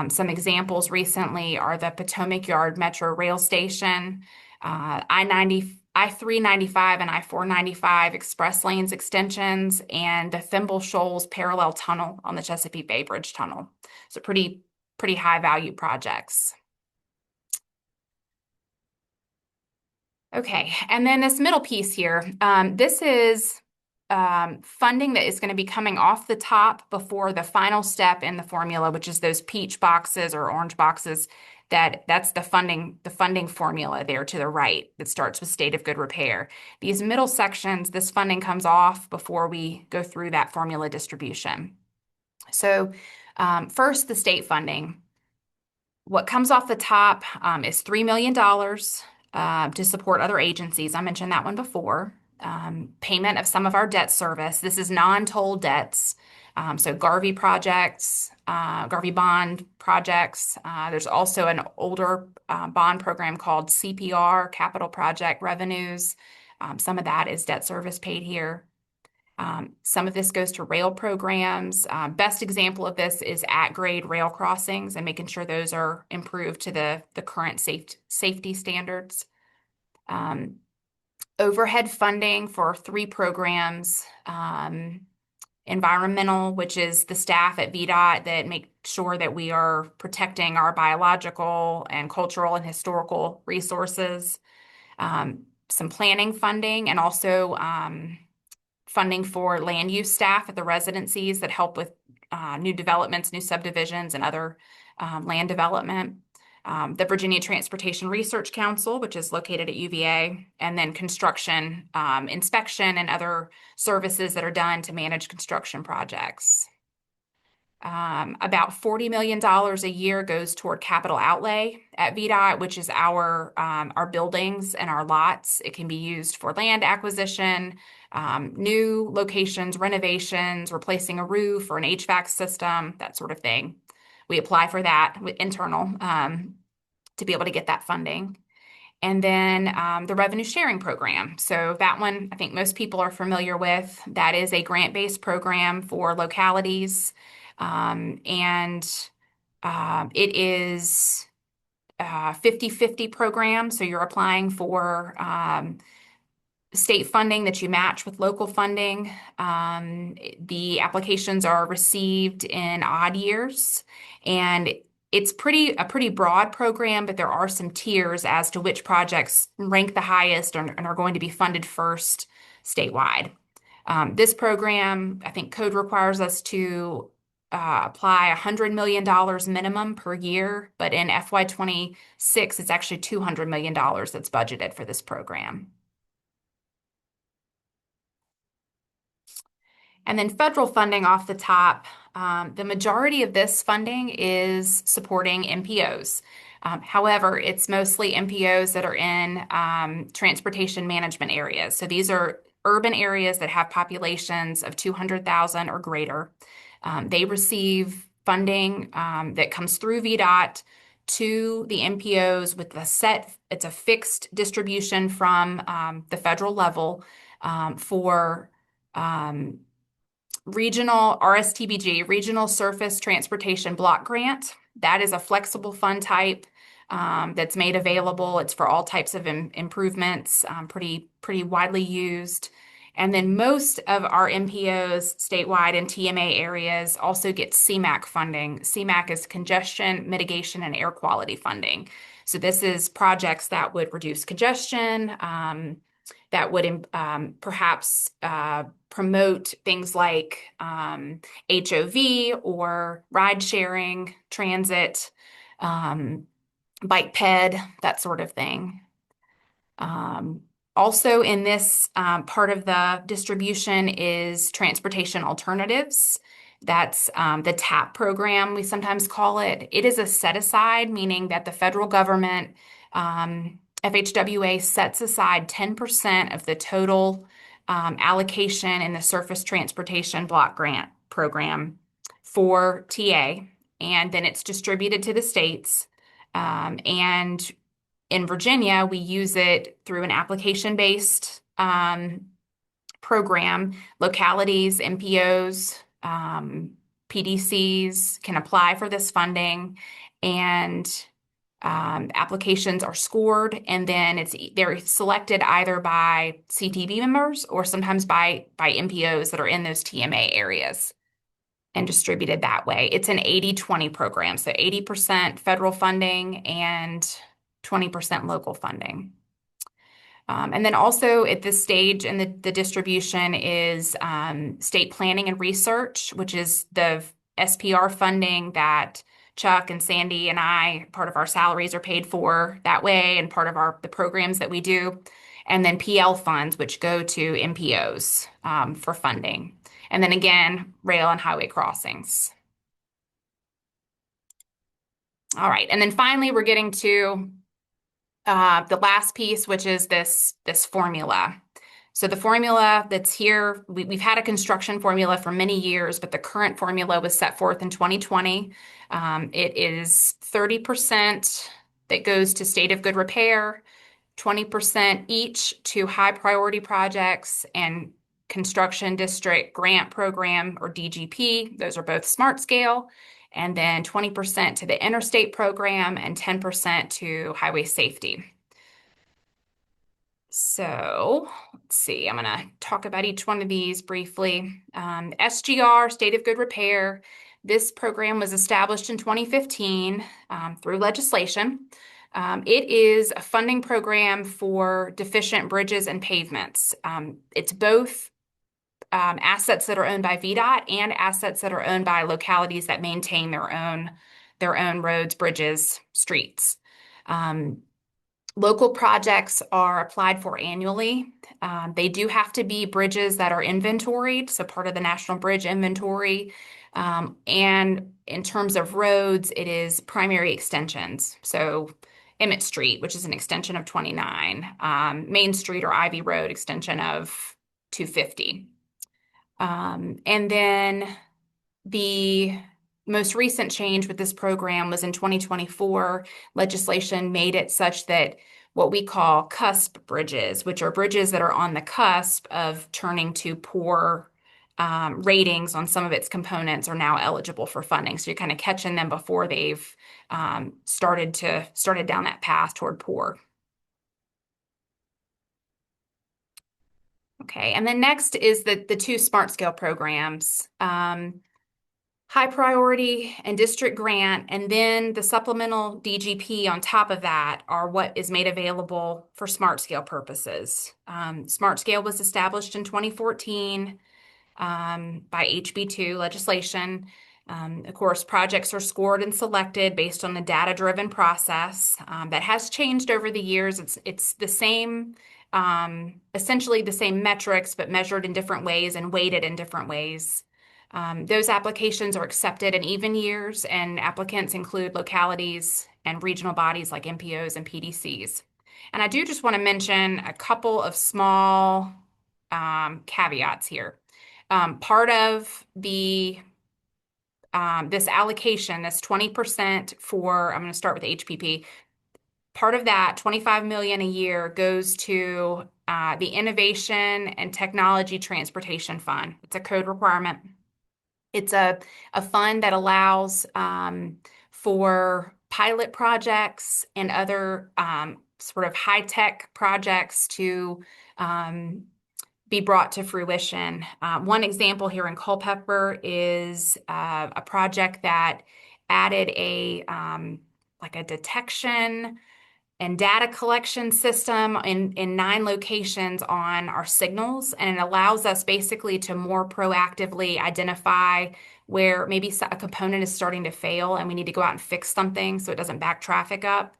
Some examples recently are the Potomac Yard Metro Rail Station, I-395 and I-495 express lanes extensions, and the Thimble Shoals Parallel Tunnel on the Chesapeake Bay Bridge Tunnel. So pretty high value projects. Okay, and then this middle piece here, this is funding that is going to be coming off the top before the final step in the formula, which is those peach boxes or orange boxes. That's the funding formula there to the right that starts with state of good repair. These middle sections, this funding comes off before we go through that formula distribution. So first, the state funding. What comes off the top is $3 million to support other agencies. I mentioned that one before. Payment of some of our debt service. This is non-toll debts. So Garvey projects, Garvey bond projects. There's also an older bond program called CPR, Capital Project Revenues. Some of that is debt service paid here. Some of this goes to rail programs. Best example of this is at-grade rail crossings and making sure those are improved to the current safety standards. Overhead funding for 3 programs, environmental, which is the staff at VDOT that make sure that we are protecting our biological and cultural and historical resources, some planning funding, and also funding for land use staff at the residencies that help with new developments, new subdivisions, and other land development. The Virginia Transportation Research Council, which is located at UVA, and then construction, inspection, and other services that are done to manage construction projects. About $40 million a year goes toward capital outlay at VDOT, which is our buildings and our lots. It can be used for land acquisition, new locations, renovations, replacing a roof or an HVAC system, that sort of thing. We apply for that with internal to be able to get that funding. And then the revenue sharing program. So that one, I think most people are familiar with. That is a grant-based program for localities. It is a 50-50 program. So you're applying for state funding that you match with local funding. The applications are received in odd years, and it's a pretty broad program, but there are some tiers as to which projects rank the highest and are going to be funded first statewide. This program, I think code requires us to apply $100 million minimum per year, but in FY26, it's actually $200 million that's budgeted for this program. And then federal funding off the top, the majority of this funding is supporting MPOs. However, it's mostly MPOs that are in transportation management areas. So these are urban areas that have populations of 200,000 or greater. They receive funding that comes through VDOT to the MPOs with it's a fixed distribution from the federal level for regional RSTBG, Regional Surface Transportation Block Grant. That is a flexible fund type that's made available. It's for all types of improvements, pretty widely used. And then most of our MPOs statewide and TMA areas also get CMAQ funding. CMAQ is Congestion Mitigation and Air Quality funding. So this is projects that would reduce congestion, that would perhaps promote things like HOV or ride sharing, transit, bike ped, that sort of thing. Also in this part of the distribution is transportation alternatives. That's the TAP program, we sometimes call it. It is a set-aside, meaning that the federal government, FHWA, sets aside 10% of the total allocation in the Surface Transportation Block Grant Program for TA, and then it's distributed to the states. And in Virginia, we use it through an application-based program. Localities, MPOs, PDCs can apply for this funding, and applications are scored, and then they're selected either by CTV members or sometimes by MPOs that are in those TMA areas and distributed that way. It's an 80-20 program, so 80% federal funding and 20% local funding. And then also at this stage in the distribution is state planning and research, which is the SPR funding that Chuck and Sandy and I, part of our salaries are paid for that way, and part of the programs that we do. And then PL funds, which go to MPOs for funding. And then again, rail and highway crossings. All right, and then finally, we're getting to the last piece, which is this formula. So the formula that's here, we've had a construction formula for many years, but the current formula was set forth in 2020. It is 30% that goes to state of good repair, 20% each to high priority projects and construction district grant program, or DGP. Those are both smart scale. And then 20% to the interstate program and 10% to highway safety. So let's see, I'm going to talk about each one of these briefly. SGR, State of Good Repair. This program was established in 2015 through legislation. It is a funding program for deficient bridges and pavements. It's both assets that are owned by VDOT and assets that are owned by localities that maintain their own roads, bridges, streets. Local projects are applied for annually. They do have to be bridges that are inventoried, so part of the National Bridge Inventory. And in terms of roads, it is primary extensions. So Emmett Street, which is an extension of 29, Main Street or Ivy Road extension of 250. And then the most recent change with this program was in 2024. Legislation made it such that what we call cusp bridges, which are bridges that are on the cusp of turning to poor ratings on some of its components, are now eligible for funding. So you're kind of catching them before they've started down that path toward poor. Okay, and then next is the two smart scale programs. High priority and district grant, and then the supplemental DGP on top of that are what is made available for smart scale purposes. Smart scale was established in 2014 by HB2 legislation. Of course, projects are scored and selected based on a data-driven process that has changed over the years. It's the same, essentially the same metrics, but measured in different ways and weighted in different ways. Those applications are accepted in even years, and applicants include localities and regional bodies like MPOs and PDCs. And I do just want to mention a couple of small caveats here. Part of the this allocation, this 20% for, I'm going to start with HPP. Part of that, 25 million a year, goes to the Innovation and Technology Transportation Fund. It's a code requirement. It's a fund that allows for pilot projects and other sort of high-tech projects to be brought to fruition. One example here in Culpeper is a project that added a detection and data collection system in 9 locations on our signals, and it allows us basically to more proactively identify where maybe a component is starting to fail and we need to go out and fix something so it doesn't back traffic up,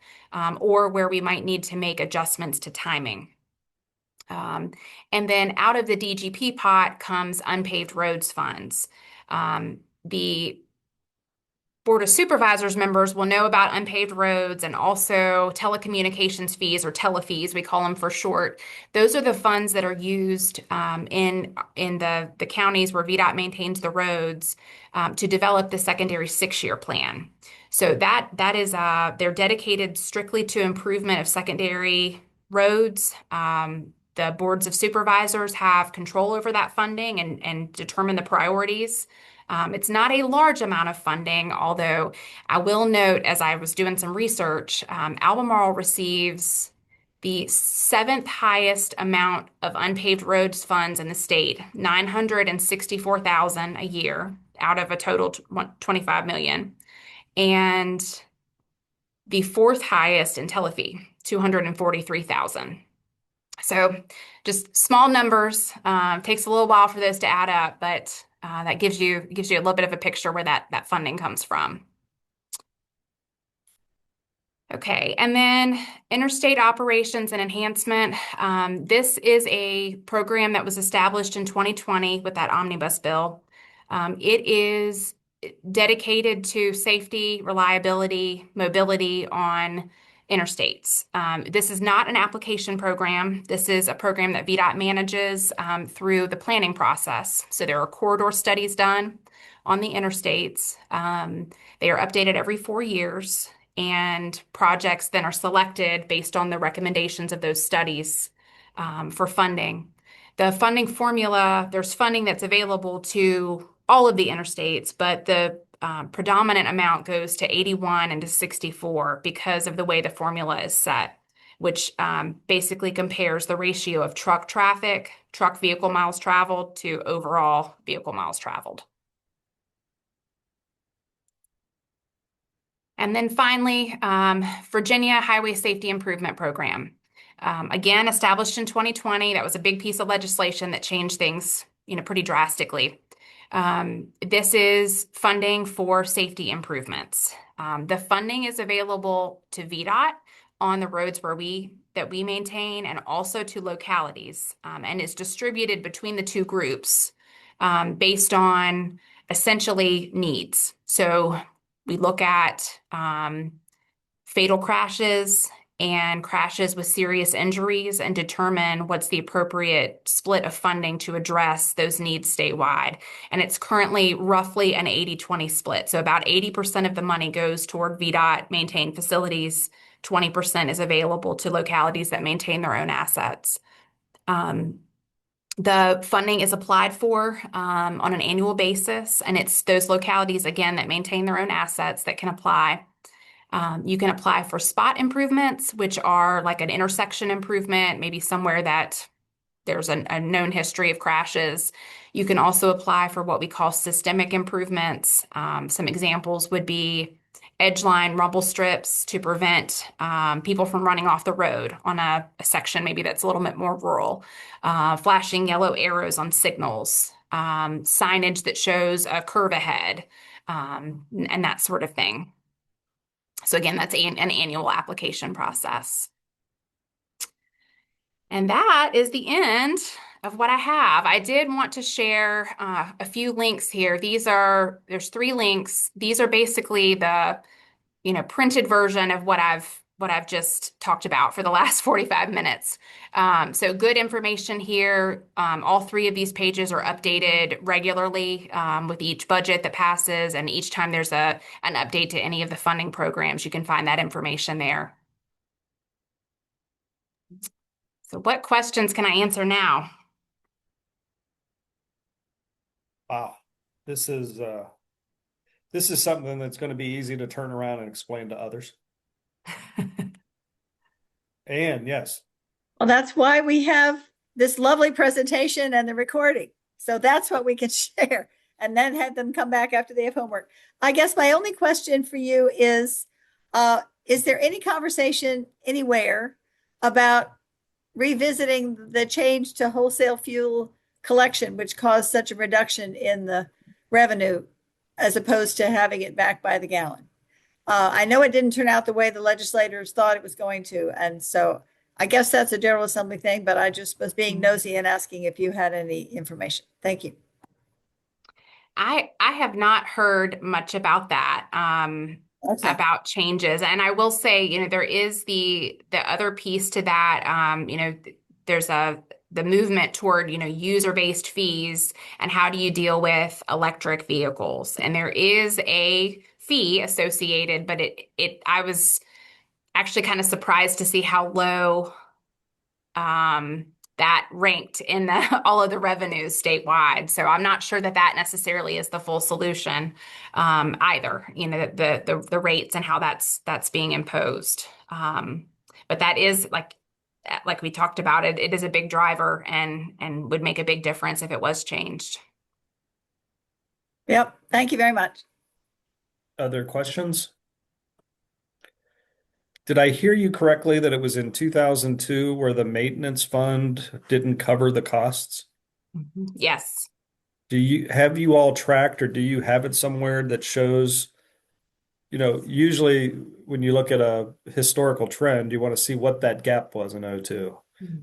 or where we might need to make adjustments to timing. And then out of the DGP pot comes unpaved roads funds. The Board of Supervisors members will know about unpaved roads and also telecommunications fees, or telefees, we call them for short. Those are the funds that are used in the counties where VDOT maintains the roads to develop the secondary 6-year plan. So that is they're dedicated strictly to improvement of secondary roads. The boards of supervisors have control over that funding and determine the priorities. It's not a large amount of funding, although I will note, as I was doing some research, Albemarle receives the 7th highest amount of unpaved roads funds in the state, $964,000 a year out of a total 25 million, and the 4th highest in telefee, 243,000. So just small numbers. Takes a little while for those to add up, but that gives you a little bit of a picture where that funding comes from. Okay, and then interstate operations and enhancement. This is a program that was established in 2020 with that omnibus bill. It is dedicated to safety, reliability, mobility on interstates. This is not an application program. This is a program that VDOT manages through the planning process. So there are corridor studies done on the interstates. They are updated every 4 years, and projects then are selected based on the recommendations of those studies for funding. The funding formula, there's funding that's available to all of the interstates, but the predominant amount goes to 81 and to 64 because of the way the formula is set. which basically compares the ratio of truck vehicle miles traveled to overall vehicle miles traveled. And then finally, Virginia Highway Safety Improvement Program. Again, established in 2020, that was a big piece of legislation that changed things, pretty drastically. This is funding for safety improvements. The funding is available to VDOT on the roads that we maintain, and also to localities, and is distributed between the two groups based on essentially needs. So we look at fatal crashes and crashes with serious injuries and determine what's the appropriate split of funding to address those needs statewide. And it's currently roughly an 80-20 split. So about 80% of the money goes toward VDOT maintained facilities, 20% is available to localities that maintain their own assets. The funding is applied for on an annual basis, and it's those localities, again, that maintain their own assets that can apply. You can apply for spot improvements, which are like an intersection improvement, maybe somewhere that there's a known history of crashes. You can also apply for what we call systemic improvements. Some examples would be edgeline rumble strips to prevent people from running off the road on a section maybe that's a little bit more rural, flashing yellow arrows on signals, signage that shows a curve ahead, and that sort of thing. So again, that's an annual application process. And that is the end of what I have. I did want to share a few links here. There's 3 links. These are basically the printed version of what I've just talked about for the last 45 minutes. So good information here. All 3 of these pages are updated regularly with each budget that passes, and each time there's an update to any of the funding programs, you can find that information there. So what questions can I answer now? Wow, this is something that's going to be easy to turn around and explain to others. And yes. Well, that's why we have this lovely presentation and the recording. So that's what we can share, and then have them come back after they have homework. I guess my only question for you is there any conversation anywhere about revisiting the change to wholesale fuel collection, which caused such a reduction in the revenue, as opposed to having it back by the gallon? I know it didn't turn out the way the legislators thought it was going to. And so I guess that's a General Assembly thing, but I just was being nosy and asking if you had any information. Thank you. I have not heard much about that, Okay. about changes. And I will say, there is the other piece to that. There's the movement toward, user-based fees, and how do you deal with electric vehicles? And there is a fee associated, but I was actually kind of surprised to see how low that ranked in all of the revenues statewide. So I'm not sure that necessarily is the full solution either, the rates and how that's being imposed. But that is like we talked about, it is a big driver and would make a big difference if it was changed. Yep. Thank you very much. Other questions? Did I hear you correctly that it was in 2002 where the maintenance fund didn't cover the costs? Yes. Have you all tracked, or do you have it somewhere that shows, usually when you look at a historical trend, you want to see what that gap was in 2002,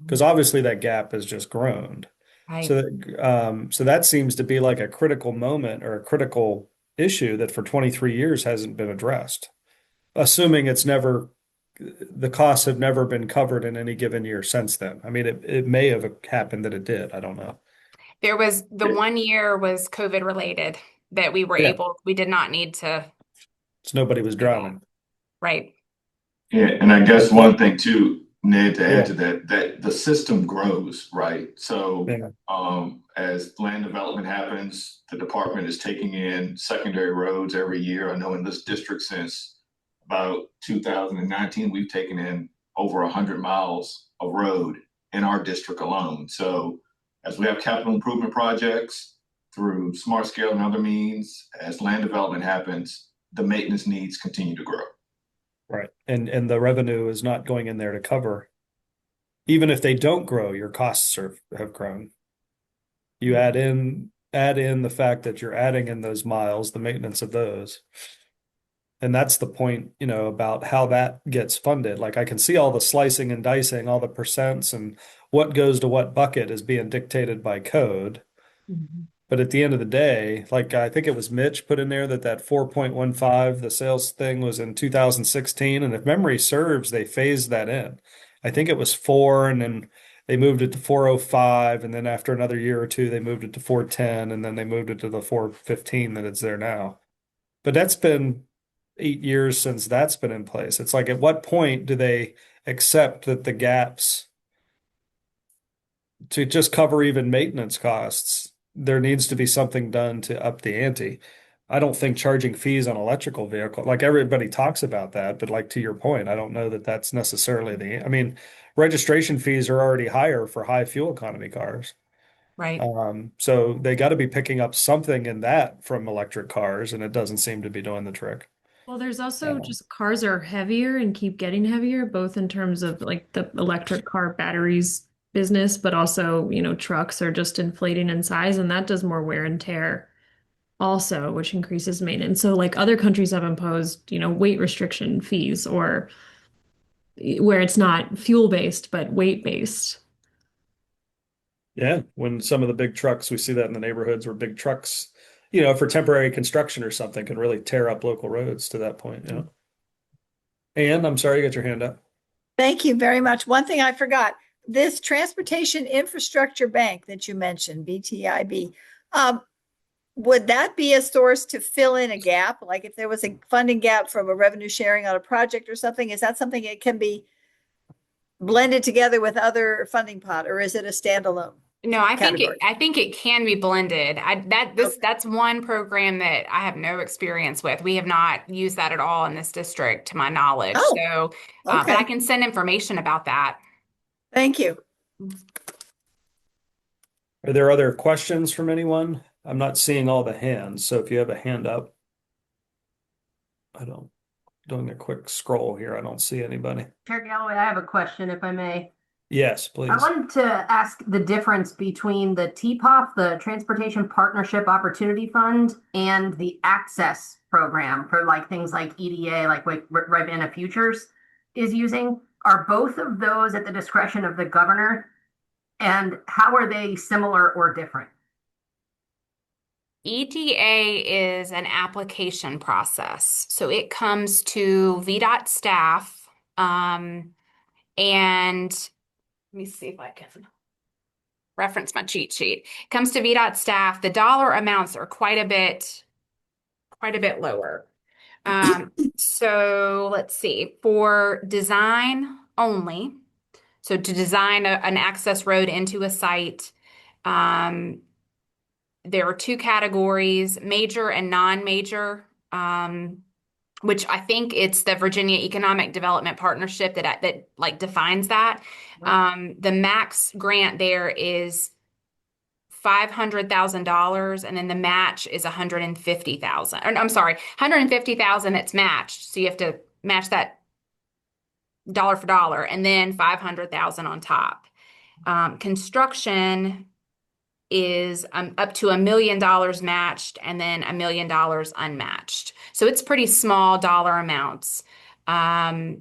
because obviously that gap has just grown. Right. So that seems to be like a critical moment or a critical issue that for 23 years hasn't been addressed, assuming the costs have never been covered in any given year since then. I mean, it may have happened that it did. I don't know. There was the 1 year was COVID related that we were we did not need to. So nobody was drowning. Right. Yeah, and I guess one thing too, Ned, to add to that the system grows, right? So as land development happens, the department is taking in secondary roads every year. I know in this district since about 2019, we've taken in over 100 miles of road in our district alone. So as we have capital improvement projects through smart scale and other means, as land development happens, the maintenance needs continue to grow. Right. And the revenue is not going in there to cover. Even if they don't grow, your costs have grown. You add in the fact that you're adding in those miles, the maintenance of those. And that's the point, about how that gets funded. Like I can see all the slicing and dicing, all the percents and what goes to what bucket is being dictated by code. But at the end of the day, like I think it was Mitch put in there that 4.15, the sales thing was in 2016. And if memory serves, they phased that in. I think it was 4 and then they moved it to 405. And then after another year or two, they moved it to 410 and then they moved it to the 415 that it's there now. But that's been 8 years since that's been in place. It's like, at what point do they accept that the gaps to just cover even maintenance costs, there needs to be something done to up the ante? I don't think charging fees on electrical vehicle, like everybody talks about that, but like to your point, I don't know that that's necessarily I mean, registration fees are already higher for high fuel economy cars. Right. So they got to be picking up something in that from electric cars, and it doesn't seem to be doing the trick. Well, there's also just cars are heavier and keep getting heavier, both in terms of like the electric car batteries business, but also, trucks are just inflating in size and that does more wear and tear also, which increases maintenance. So like other countries have imposed, weight restriction fees or where it's not fuel based, but weight based. Yeah, when some of the big trucks, we see that in the neighborhoods where big trucks, for temporary construction or something can really tear up local roads to that point. And I'm sorry, you got your hand up. Thank you very much. One thing I forgot, this Transportation Infrastructure Bank that you mentioned, BTIB, would that be a source to fill in a gap? Like if there was a funding gap from a revenue sharing on a project or something, is that something that can be blended together with other funding pot, or is it a standalone? No, I think category? I think it can be blended. That's one program that I have no experience with. We have not used that at all in this district, to my knowledge. Oh, So, but I can send information about that. Thank you. Are there other questions from anyone? I'm not seeing all the hands, so if you have a hand up, doing a quick scroll here, I don't see anybody. Chair Galloway, I have a question, if I may. Yes, please. I wanted to ask the difference between the TPOF, the Transportation Partnership Opportunity Fund, and the Access Program for like things like EDA, like what Rivanna Futures is using. Are both of those at the discretion of the governor? And how are they similar or different? EDA is an application process. So it comes to VDOT staff, and let me see if I can reference my cheat sheet. It comes to VDOT staff. The dollar amounts are quite a bit lower. So let's see, for design only. So to design an access road into a site, there are two categories, major and non-major, which I think it's the Virginia Economic Development Partnership that like defines that. The max grant there is $500,000, and then the match is $150,000. I'm sorry, $150,000 that's matched. So you have to match that dollar for dollar, and then $500,000 on top. Construction is up to $1 million matched and then $1 million unmatched. So it's pretty small dollar amounts. TPOF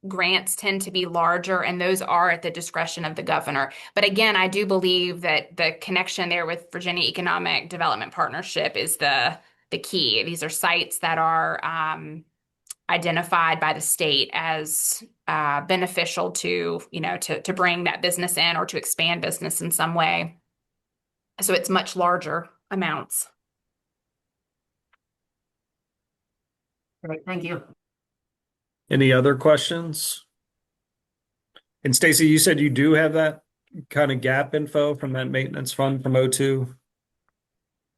grants tend to be larger, and those are at the discretion of the governor. But again, I do believe that the connection there with Virginia Economic Development Partnership is the key. These are sites that are identified by the state as beneficial to bring that business in or to expand business in some way. So it's much larger amounts. Great, thank you. Any other questions? And Stacy, you said you do have that kind of gap info from that maintenance fund from '02?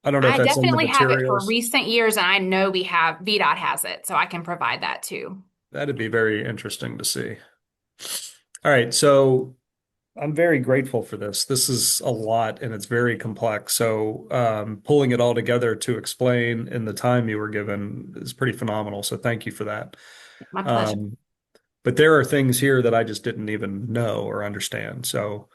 I don't know if I that's in the definitely have it for materials. recent years, and I know VDOT has it, so I can provide that too. That'd be very interesting to see. All right, so I'm very grateful for this. This is a lot and it's very complex. So pulling it all together to explain in the time you were given is pretty phenomenal. So thank you for that. My pleasure. But there are things here that I just didn't even know or understand. So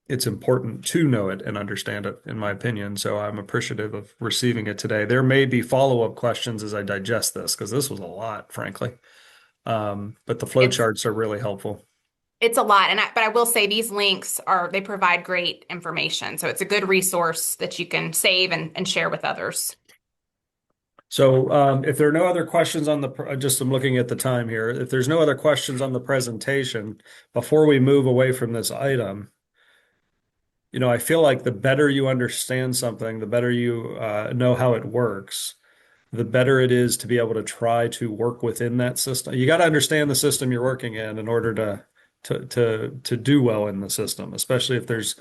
it's important to know it and understand it, in my opinion. So I'm appreciative of receiving it today. There may be follow-up questions as I digest this, because this was a lot, frankly. But the flow charts are really helpful. It's a lot, but I will say these links they provide great information. So it's a good resource that you can save and share with others. So if there are no other questions on I'm looking at the time here. If there's no other questions on the presentation, before we move away from this item, I feel like the better you understand something, the better you know how it works, the better it is to be able to try to work within that system. You got to understand the system you're working in order to do well in the system, especially if there's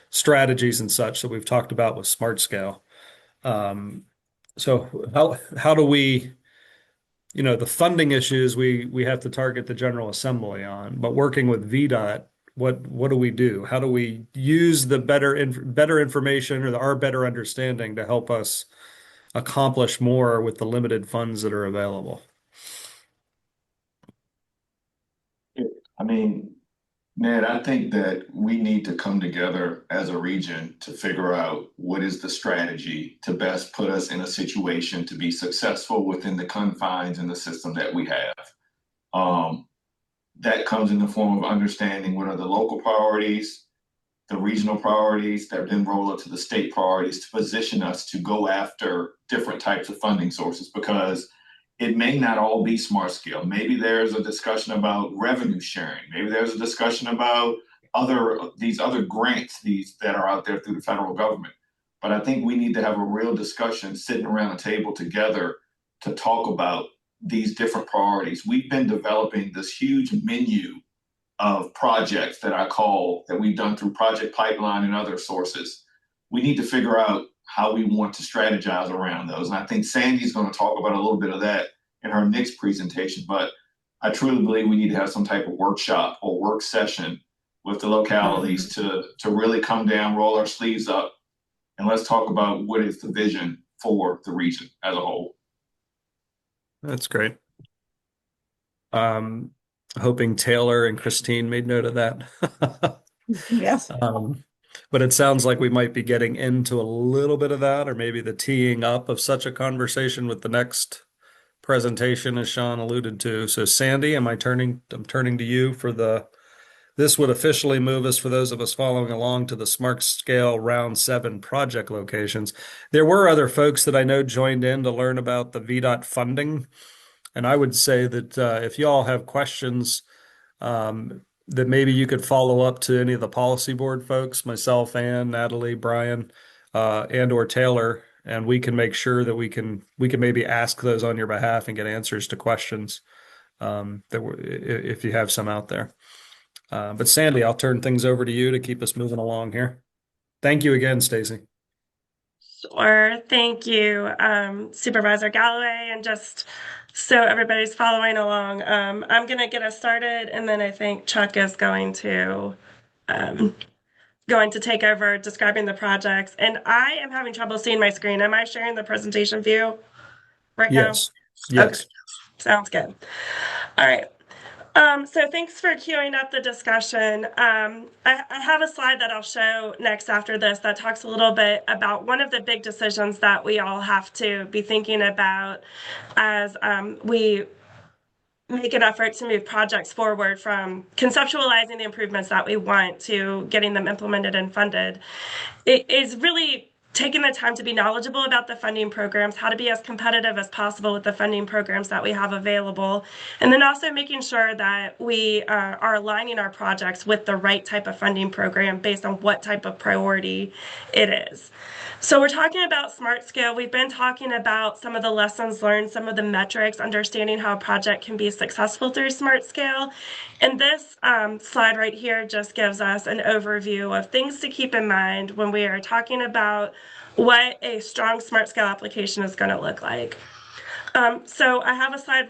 strategies and such that we've talked about with Smart Scale. So how do we, the funding issues we have to target the General Assembly on, but working with VDOT, what do we do? How do we use the better information or our better understanding to help us accomplish more with the limited funds that are available? I mean, Ned, I think that we need to come together as a region to figure out what is the strategy to best put us in a situation to be successful within the confines and the system that we have. That comes in the form of understanding what are the local priorities, the regional priorities that then roll up to the state priorities to position us to go after different types of funding sources, because it may not all be Smart Scale. Maybe there's a discussion about revenue sharing. Maybe there's a discussion about these other grants that are out there through the federal government. But I think we need to have a real discussion sitting around a table together to talk about these different priorities. We've been developing this huge menu of projects that we've done through Project Pipeline and other sources. We need to figure out how we want to strategize around those. And I think Sandy's going to talk about a little bit of that in her next presentation, but I truly believe we need to have some type of workshop or work session with the localities to really come down, roll our sleeves up, and let's talk about what is the vision for the region as a whole. That's great. Hoping Taylor and Christine made note of that. Yes. But it sounds like we might be getting into a little bit of that, or maybe the teeing up of such a conversation with the next presentation, as Sean alluded to. So Sandy, I'm turning to you for this would officially move us, for those of us following along, to the Smart Scale Round 7 project locations. There were other folks that I know joined in to learn about the VDOT funding. And I would say that if you all have questions, that maybe you could follow up to any of the policy board folks, myself, Ann, Natalie, Brian, and or Taylor, and we can make sure that we can maybe ask those on your behalf and get answers to questions if you have some out there. But Sandy, I'll turn things over to you to keep us moving along here. Thank you again, Stacy. Sure. Thank you, Supervisor Galloway. And just so everybody's following along, I'm going to get us started, and then I think Chuck is going to take over describing the projects. And I am having trouble seeing my screen. Am I sharing the presentation view right now? Yes. Yes. Okay. Sounds good. All right. So thanks for queuing up the discussion. I have a slide that I'll show next after this that talks a little bit about one of the big decisions that we all have to be thinking about as we make an effort to move projects forward, from conceptualizing the improvements that we want to getting them implemented and funded. It is really taking the time to be knowledgeable about the funding programs, how to be as competitive as possible with the funding programs that we have available, and then also making sure that we are aligning our projects with the right type of funding program based on what type of priority it is. So we're talking about Smart Scale. We've been talking about some of the lessons learned, some of the metrics, understanding how a project can be successful through Smart Scale. And this slide right here just gives us an overview of things to keep in mind when we are talking about what a strong smart scale application is going to look like. So I have a slide.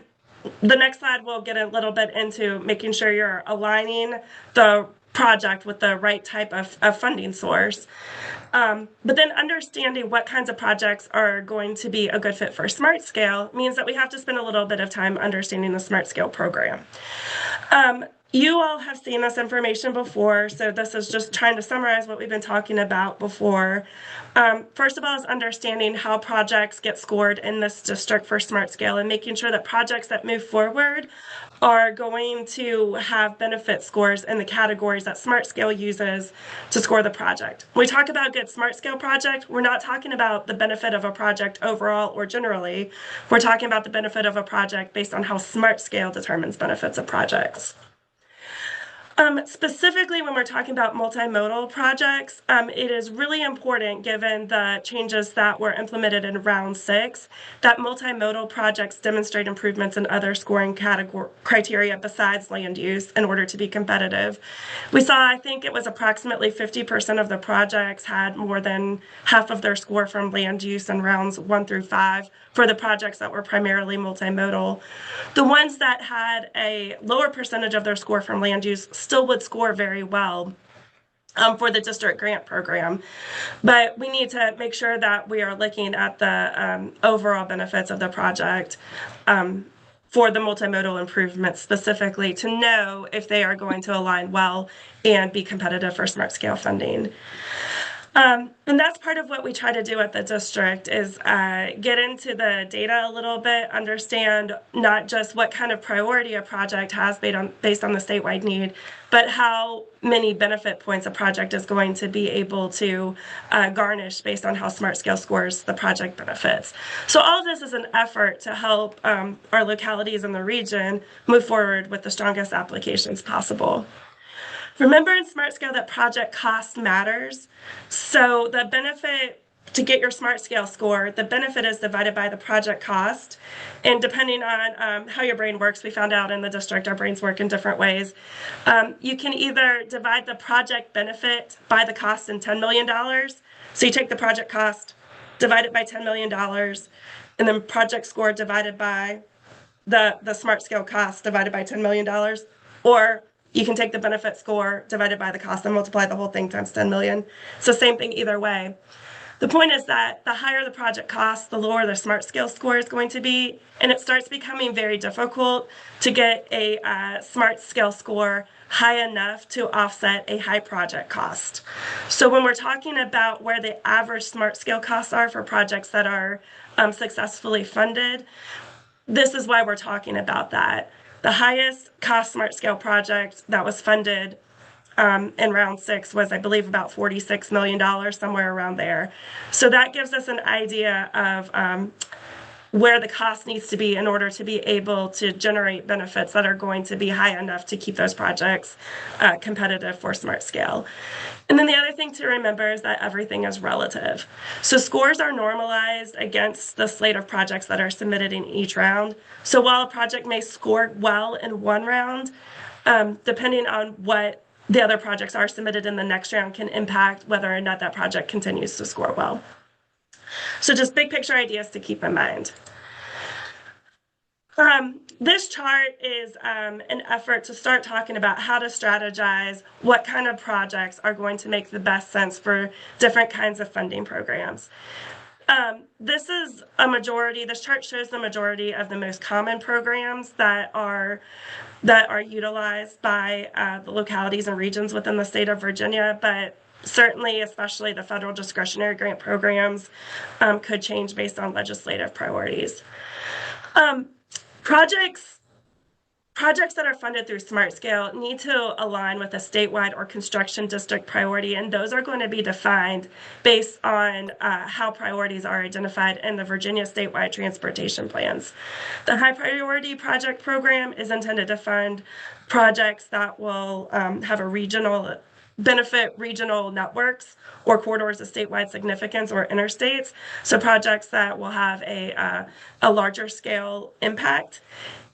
The next slide will get a little bit into making sure you're aligning the project with the right type of funding source. But then understanding what kinds of projects are going to be a good fit for Smart Scale means that we have to spend a little bit of time understanding the Smart Scale program. You all have seen this information before, so this is just trying to summarize what we've been talking about before. First of all is understanding how projects get scored in this district for Smart Scale and making sure that projects that move forward are going to have benefit scores in the categories that Smart Scale uses to score the project. When we talk about good Smart Scale project, we're not talking about the benefit of a project overall or generally. We're talking about the benefit of a project based on how Smart Scale determines benefits of projects. Specifically, when we're talking about multimodal projects, it is really important, given the changes that were implemented in round 6, that multimodal projects demonstrate improvements in other scoring criteria besides land use in order to be competitive. We saw, I think it was approximately 50% of the projects had more than half of their score from land use in rounds 1 through 5 for the projects that were primarily multimodal. The ones that had a lower percentage of their score from land use still would score very well for the district grant program. But we need to make sure that we are looking at the overall benefits of the project for the multimodal improvements specifically to know if they are going to align well and be competitive for Smart Scale funding. And that's part of what we try to do at the district is get into the data a little bit, understand not just what kind of priority a project has based on the statewide need, but how many benefit points a project is going to be able to garnish based on how Smart Scale scores the project benefits. So all of this is an effort to help our localities in the region move forward with the strongest applications possible. Remember in Smart Scale that project cost matters. So the benefit to get your Smart Scale score, the benefit is divided by the project cost. And depending on how your brain works, we found out in the district our brains work in different ways. You can either divide the project benefit by the cost in $10 million. So you take the project cost, divide it by $10 million, and then project score divided by the Smart Scale cost divided by $10 million. Or you can take the benefit score divided by the cost and multiply the whole thing times 10 million. So same thing either way. The point is that the higher the project cost, the lower the Smart Scale score is going to be, and it starts becoming very difficult to get a Smart Scale score high enough to offset a high project cost. So when we're talking about where the average Smart Scale costs are for projects that are successfully funded, this is why we're talking about that. The highest cost Smart Scale project that was funded in round 6 was, I believe, about $46 million, somewhere around there. So that gives us an idea of where the cost needs to be in order to be able to generate benefits that are going to be high enough to keep those projects competitive for Smart Scale. And then the other thing to remember is that everything is relative. So scores are normalized against the slate of projects that are submitted in each round. So while a project may score well in one round, depending on what the other projects are submitted in the next round can impact whether or not that project continues to score well. So just big picture ideas to keep in mind. This chart is an effort to start talking about how to strategize what kind of projects are going to make the best sense for different kinds of funding programs. This chart shows the majority of the most common programs that are utilized by the localities and regions within the state of Virginia, but certainly, especially the federal discretionary grant programs could change based on legislative priorities. Projects that are funded through Smart Scale need to align with a statewide or construction district priority, and those are going to be defined based on how priorities are identified in the Virginia statewide transportation plans. The High Priority Project Program is intended to fund projects that will have a regional benefit regional networks or corridors of statewide significance or interstates. So projects that will have a larger scale impact.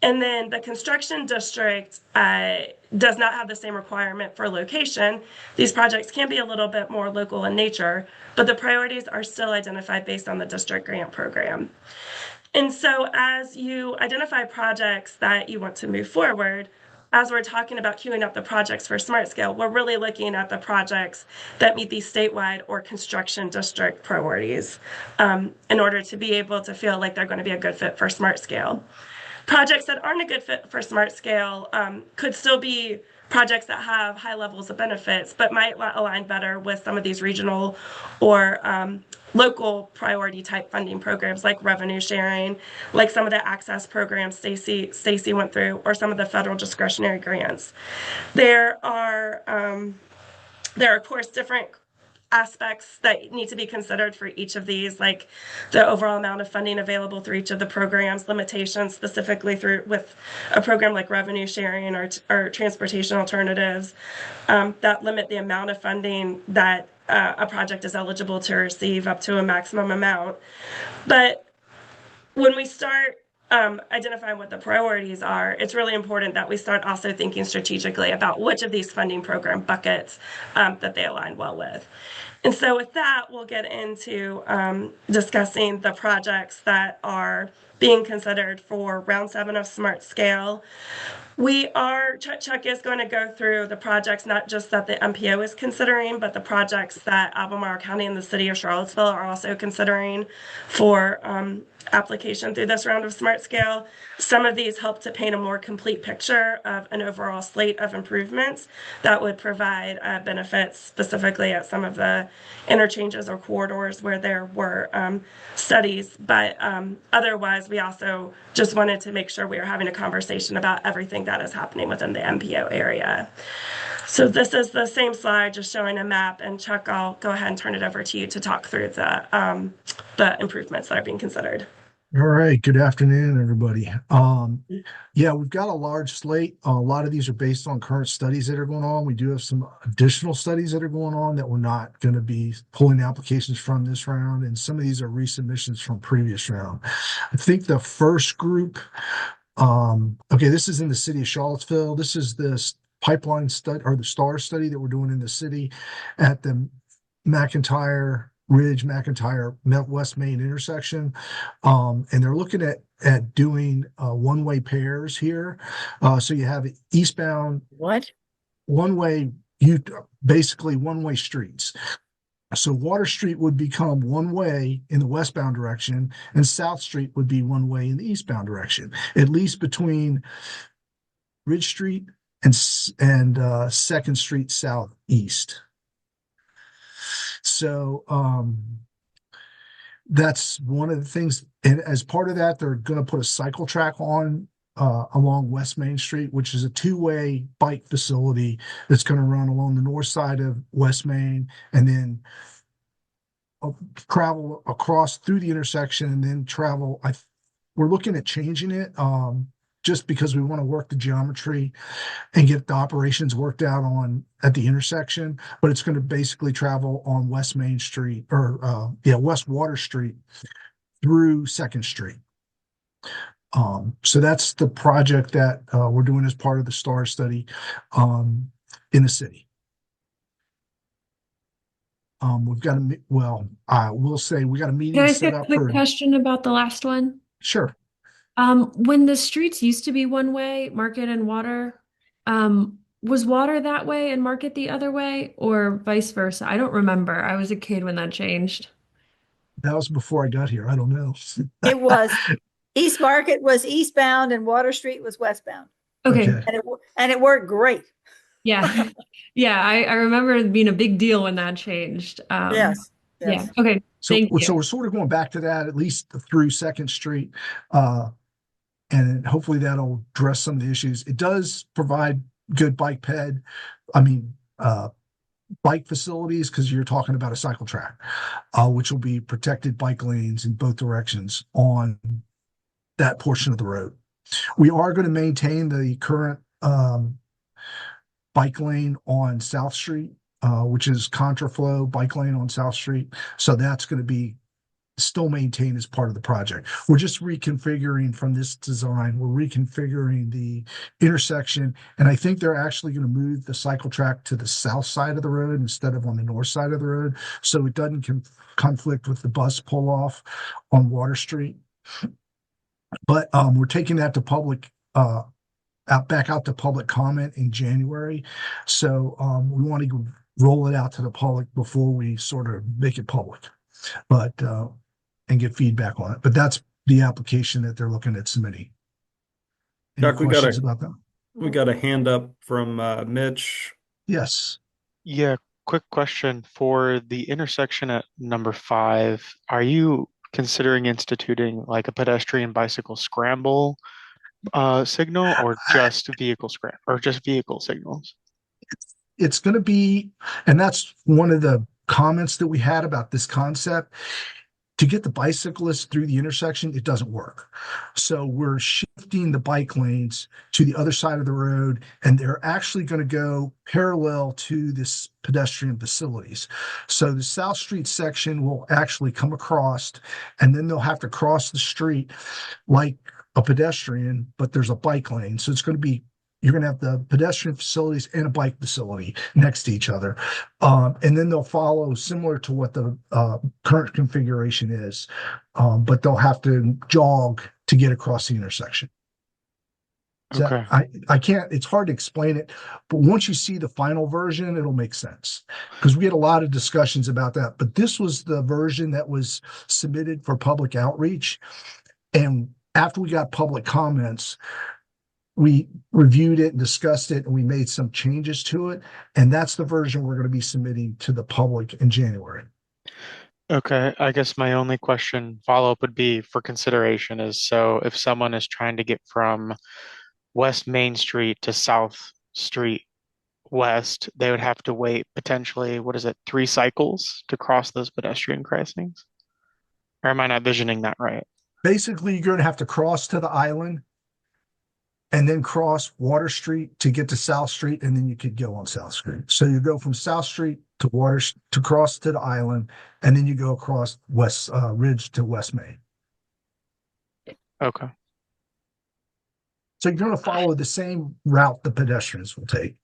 And then the construction district does not have the same requirement for location. These projects can be a little bit more local in nature, but the priorities are still identified based on the district grant program. And so as you identify projects that you want to move forward, as we're talking about queuing up the projects for Smart Scale, we're really looking at the projects that meet these statewide or construction district priorities in order to be able to feel like they're going to be a good fit for Smart Scale. Projects that aren't a good fit for Smart Scale could still be projects that have high levels of benefits, but might align better with some of these regional or local priority type funding programs like revenue sharing, like some of the access programs Stacy went through, or some of the federal discretionary grants. There are of course different aspects that need to be considered for each of these, like the overall amount of funding available through each of the programs, limitations specifically through with a program like revenue sharing or transportation alternatives that limit the amount of funding that a project is eligible to receive up to a maximum amount. But when we start identifying what the priorities are, it's really important that we start also thinking strategically about which of these funding program buckets that they align well with. And so with that, we'll get into discussing the projects that are being considered for round 7 of Smart Scale. Chuck is going to go through the projects, not just that the MPO is considering, but the projects that Albemarle County and the City of Charlottesville are also considering for application through this round of Smart Scale. Some of these help to paint a more complete picture of an overall slate of improvements that would provide benefits specifically at some of the interchanges or corridors where there were studies. But otherwise, we also just wanted to make sure we were having a conversation about everything that is happening within the MPO area. So this is the same slide, just showing a map. And Chuck, I'll go ahead and turn it over to you to talk through the improvements that are being considered. All right. Good afternoon, everybody. Yeah, we've got a large slate. A lot of these are based on current studies that are going on. We do have some additional studies that are going on that we're not going to be pulling applications from this round. And some of these are resubmissions from previous round. I think the first group, okay, this is in the City of Charlottesville. This is this pipeline study or the STAR study that we're doing in the city at the McIntyre West Main intersection. And they're looking at doing one-way pairs here. So you have eastbound one-way, basically one-way streets. So Water Street would become one way in the westbound direction, and South Street would be one way in the eastbound direction, at least between Ridge Street and 2nd Street Southeast. So that's one of the things. And as part of that, they're going to put a cycle track on along West Main Street, which is a two-way bike facility that's going to run along the north side of West Main and then travel across through the intersection and then travel. We're looking at changing it just because we want to work the geometry and get the operations worked out at the intersection, but it's going to basically travel on West Main Street or West Water Street through 2nd Street. So that's the project that we're doing as part of the STAR study in the city. We've got I will say we got a meeting Can I set ask a up quick question about the last one? Sure. When the streets used to be one way, Market and Water, was Water that way and Market the other way, or vice versa? I don't remember. I was a kid when that changed. That was before I got here. I don't know. It was. East Market was eastbound and Water Street was westbound. Okay. And it worked great. Yeah. Yeah, I remember it being a big deal when that changed. Yes. Yeah. Okay. Thank you. So we're sort of going back to that, at least through 2nd Street. And hopefully that'll address some of the issues. It does provide good bike facilities because you're talking about a cycle track, which will be protected bike lanes in both directions on that portion of the road. We are going to maintain the current bike lane on South Street which is contraflow bike lane on South Street. So that's going to be still maintained as part of the project. We're just reconfiguring from this design. We're reconfiguring the intersection. And I think they're actually going to move the cycle track to the south side of the road instead of on the north side of the road. So it doesn't conflict with the bus pull off on Water Street. But we're taking that to public, back out to public comment in January. So we want to roll it out to the public before we sort of make it public, but and get feedback on it. But that's the application that they're looking at submitting. Any Chuck, questions about that? we got a hand up from Mitch. Yes. Yeah, quick question. For the intersection at number 5, are you considering instituting like a pedestrian bicycle scramble signal or just vehicle signals? It's going to be, and that's one of the comments that we had about this concept. To get the bicyclists through the intersection, it doesn't work. So we're shifting the bike lanes to the other side of the road, and they're actually going to go parallel to this pedestrian facilities. So the South Street section will actually come across, and then they'll have to cross the street like a pedestrian, but there's a bike lane. So it's going to be, you're going to have the pedestrian facilities and a bike facility next to each other. And then they'll follow similar to what the current configuration is, but they'll have to jog to get across the intersection. Okay. I can't, it's hard to explain it, but once you see the final version, it'll make sense, because we had a lot of discussions about that. But this was the version that was submitted for public outreach. And after we got public comments, we reviewed it and discussed it, and we made some changes to it. And that's the version we're going to be submitting to the public in January. Okay, I guess my only follow-up would be for consideration is, so if someone is trying to get from West Main Street to South Street West, they would have to wait potentially, 3 cycles to cross those pedestrian crossings? Or am I not visioning that right? Basically, you're going to have to cross to the island and then cross Water Street to get to South Street, and then you could go on South Street. So you go from South Street to cross to the island, and then you go across West Ridge to West Main. Okay. So you're going to follow the same route the pedestrians will take.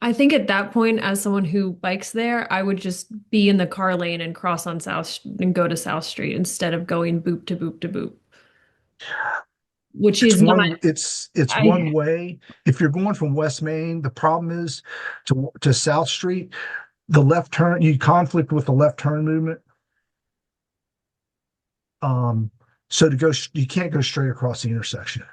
I think at that point, as someone who bikes there, I would just be in the car lane and cross on South and go to South Street instead of going boop to boop to boop. Which is not, it's one way. If you're going from West Main, the problem is to South Street, the left turn, you conflict with the left turn movement. So you can't go straight across the intersection.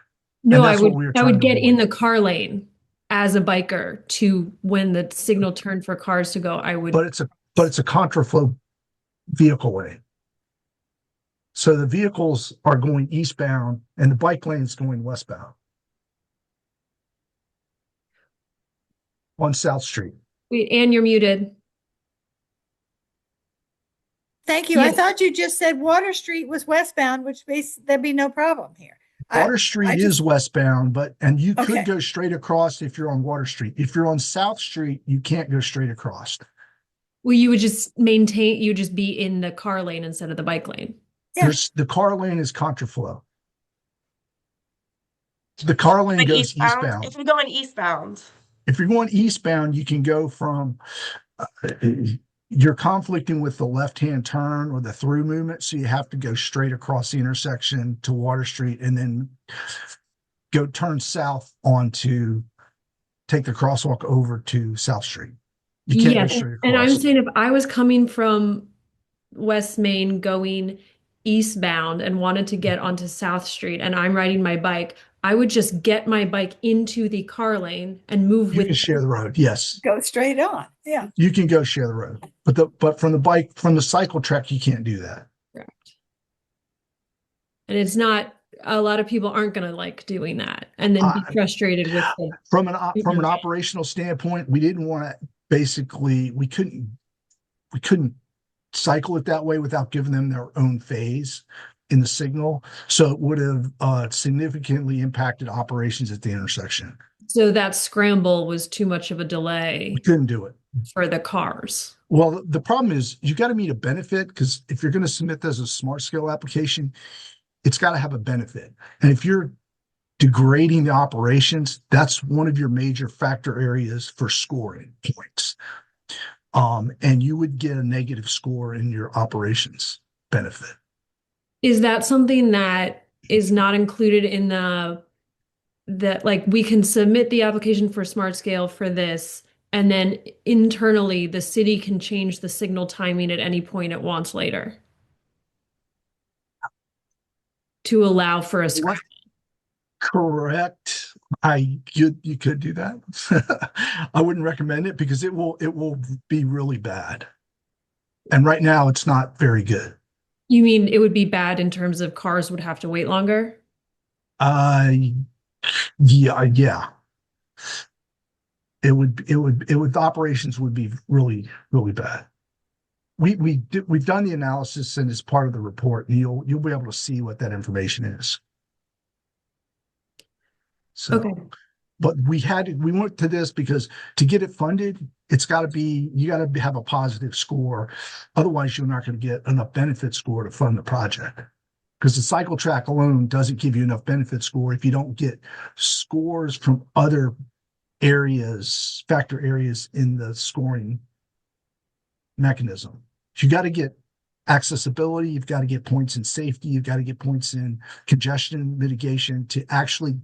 no, I would get in the car lane as a biker to when the signal turned for cars to go. But it's a contraflow vehicle lane. So the vehicles are going eastbound and the bike lane is going westbound on South Street. Wait, Ann, you're muted. Thank you. I Yes. thought you just said Water Street was westbound, which means there'd be no problem here. Water Street is westbound, and you could Okay. go straight across if you're on Water Street. If you're on South Street, you can't go straight across. Well, you would just be in the car lane instead of the bike lane. Yeah. The car lane is contraflow. The car lane Like goes eastbound? eastbound. If you're going eastbound. If you're going eastbound, you can go from, you're conflicting with the left-hand turn or the through movement. So you have to go straight across the intersection to Water Street and then turn south take the crosswalk over to South Street. You can't go straight across. And I'm saying if I was coming from West Main going eastbound and wanted to get onto South Street and I'm riding my bike, I would just get my bike into the car lane and move You with can share the road. Yes. Go straight on. Yeah. You can go share the road, but from the cycle track, you can't do that. Correct. And it's not, a lot of people aren't going to like doing that and then be frustrated with the From an operational standpoint, we didn't want to we couldn't cycle it that way without giving them their own phase. in the signal. So it would have significantly impacted operations at the intersection. So that scramble was too much of a delay We couldn't do it. for the cars. Well, the problem is you got to meet a benefit, because if you're going to submit this as a smart scale application, it's got to have a benefit. And if you're degrading the operations, that's one of your major factor areas for scoring points. And you would get a negative score in your operations benefit. Is that something that is not included in that like we can submit the application for smart scale for this, and then internally the city can change the signal timing at any point it wants later to allow for a scramble? Correct. You could do that. I wouldn't recommend it because it will be really bad. And right now it's not very good. You mean it would be bad in terms of cars would have to wait longer? Yeah. It would the operations would be really, really bad. We've done the analysis, and it's part of the report, and you'll be able to see what that information is. So, Okay. but we went to this because to get it funded, you got to have a positive score. Otherwise, you're not going to get enough benefit score to fund the project. Because the cycle track alone doesn't give you enough benefit score if you don't get scores from other areas, factor areas in the scoring mechanism. You got to get accessibility, you've got to get points in safety, you've got to get points in congestion mitigation to actually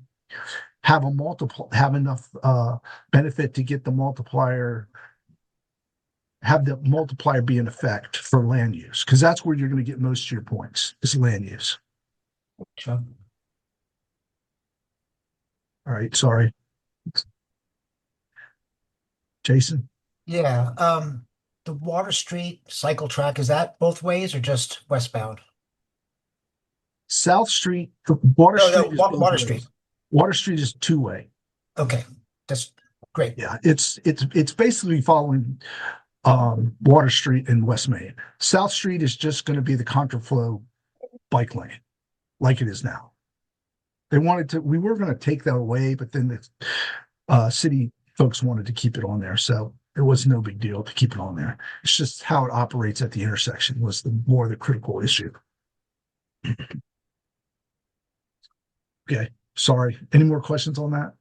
have enough benefit to get the multiplier, have the multiplier be in effect for land use, because that's where you're going to get most of your points, is land use. Sure. All right, sorry. Jason? Yeah, the Water Street cycle track, is that both ways or just westbound? South Street, Water No, Street is both Water ways. Street. Water Street is two-way. Okay, that's great. Yeah, it's basically following Water Street and West Main. South Street is just going to be the contraflow bike lane, like it is now. We were going to take that away, but then the city folks wanted to keep it on there, so it was no big deal to keep it on there. It's just how it operates at the intersection was the critical issue. Okay, sorry. Any more questions on that?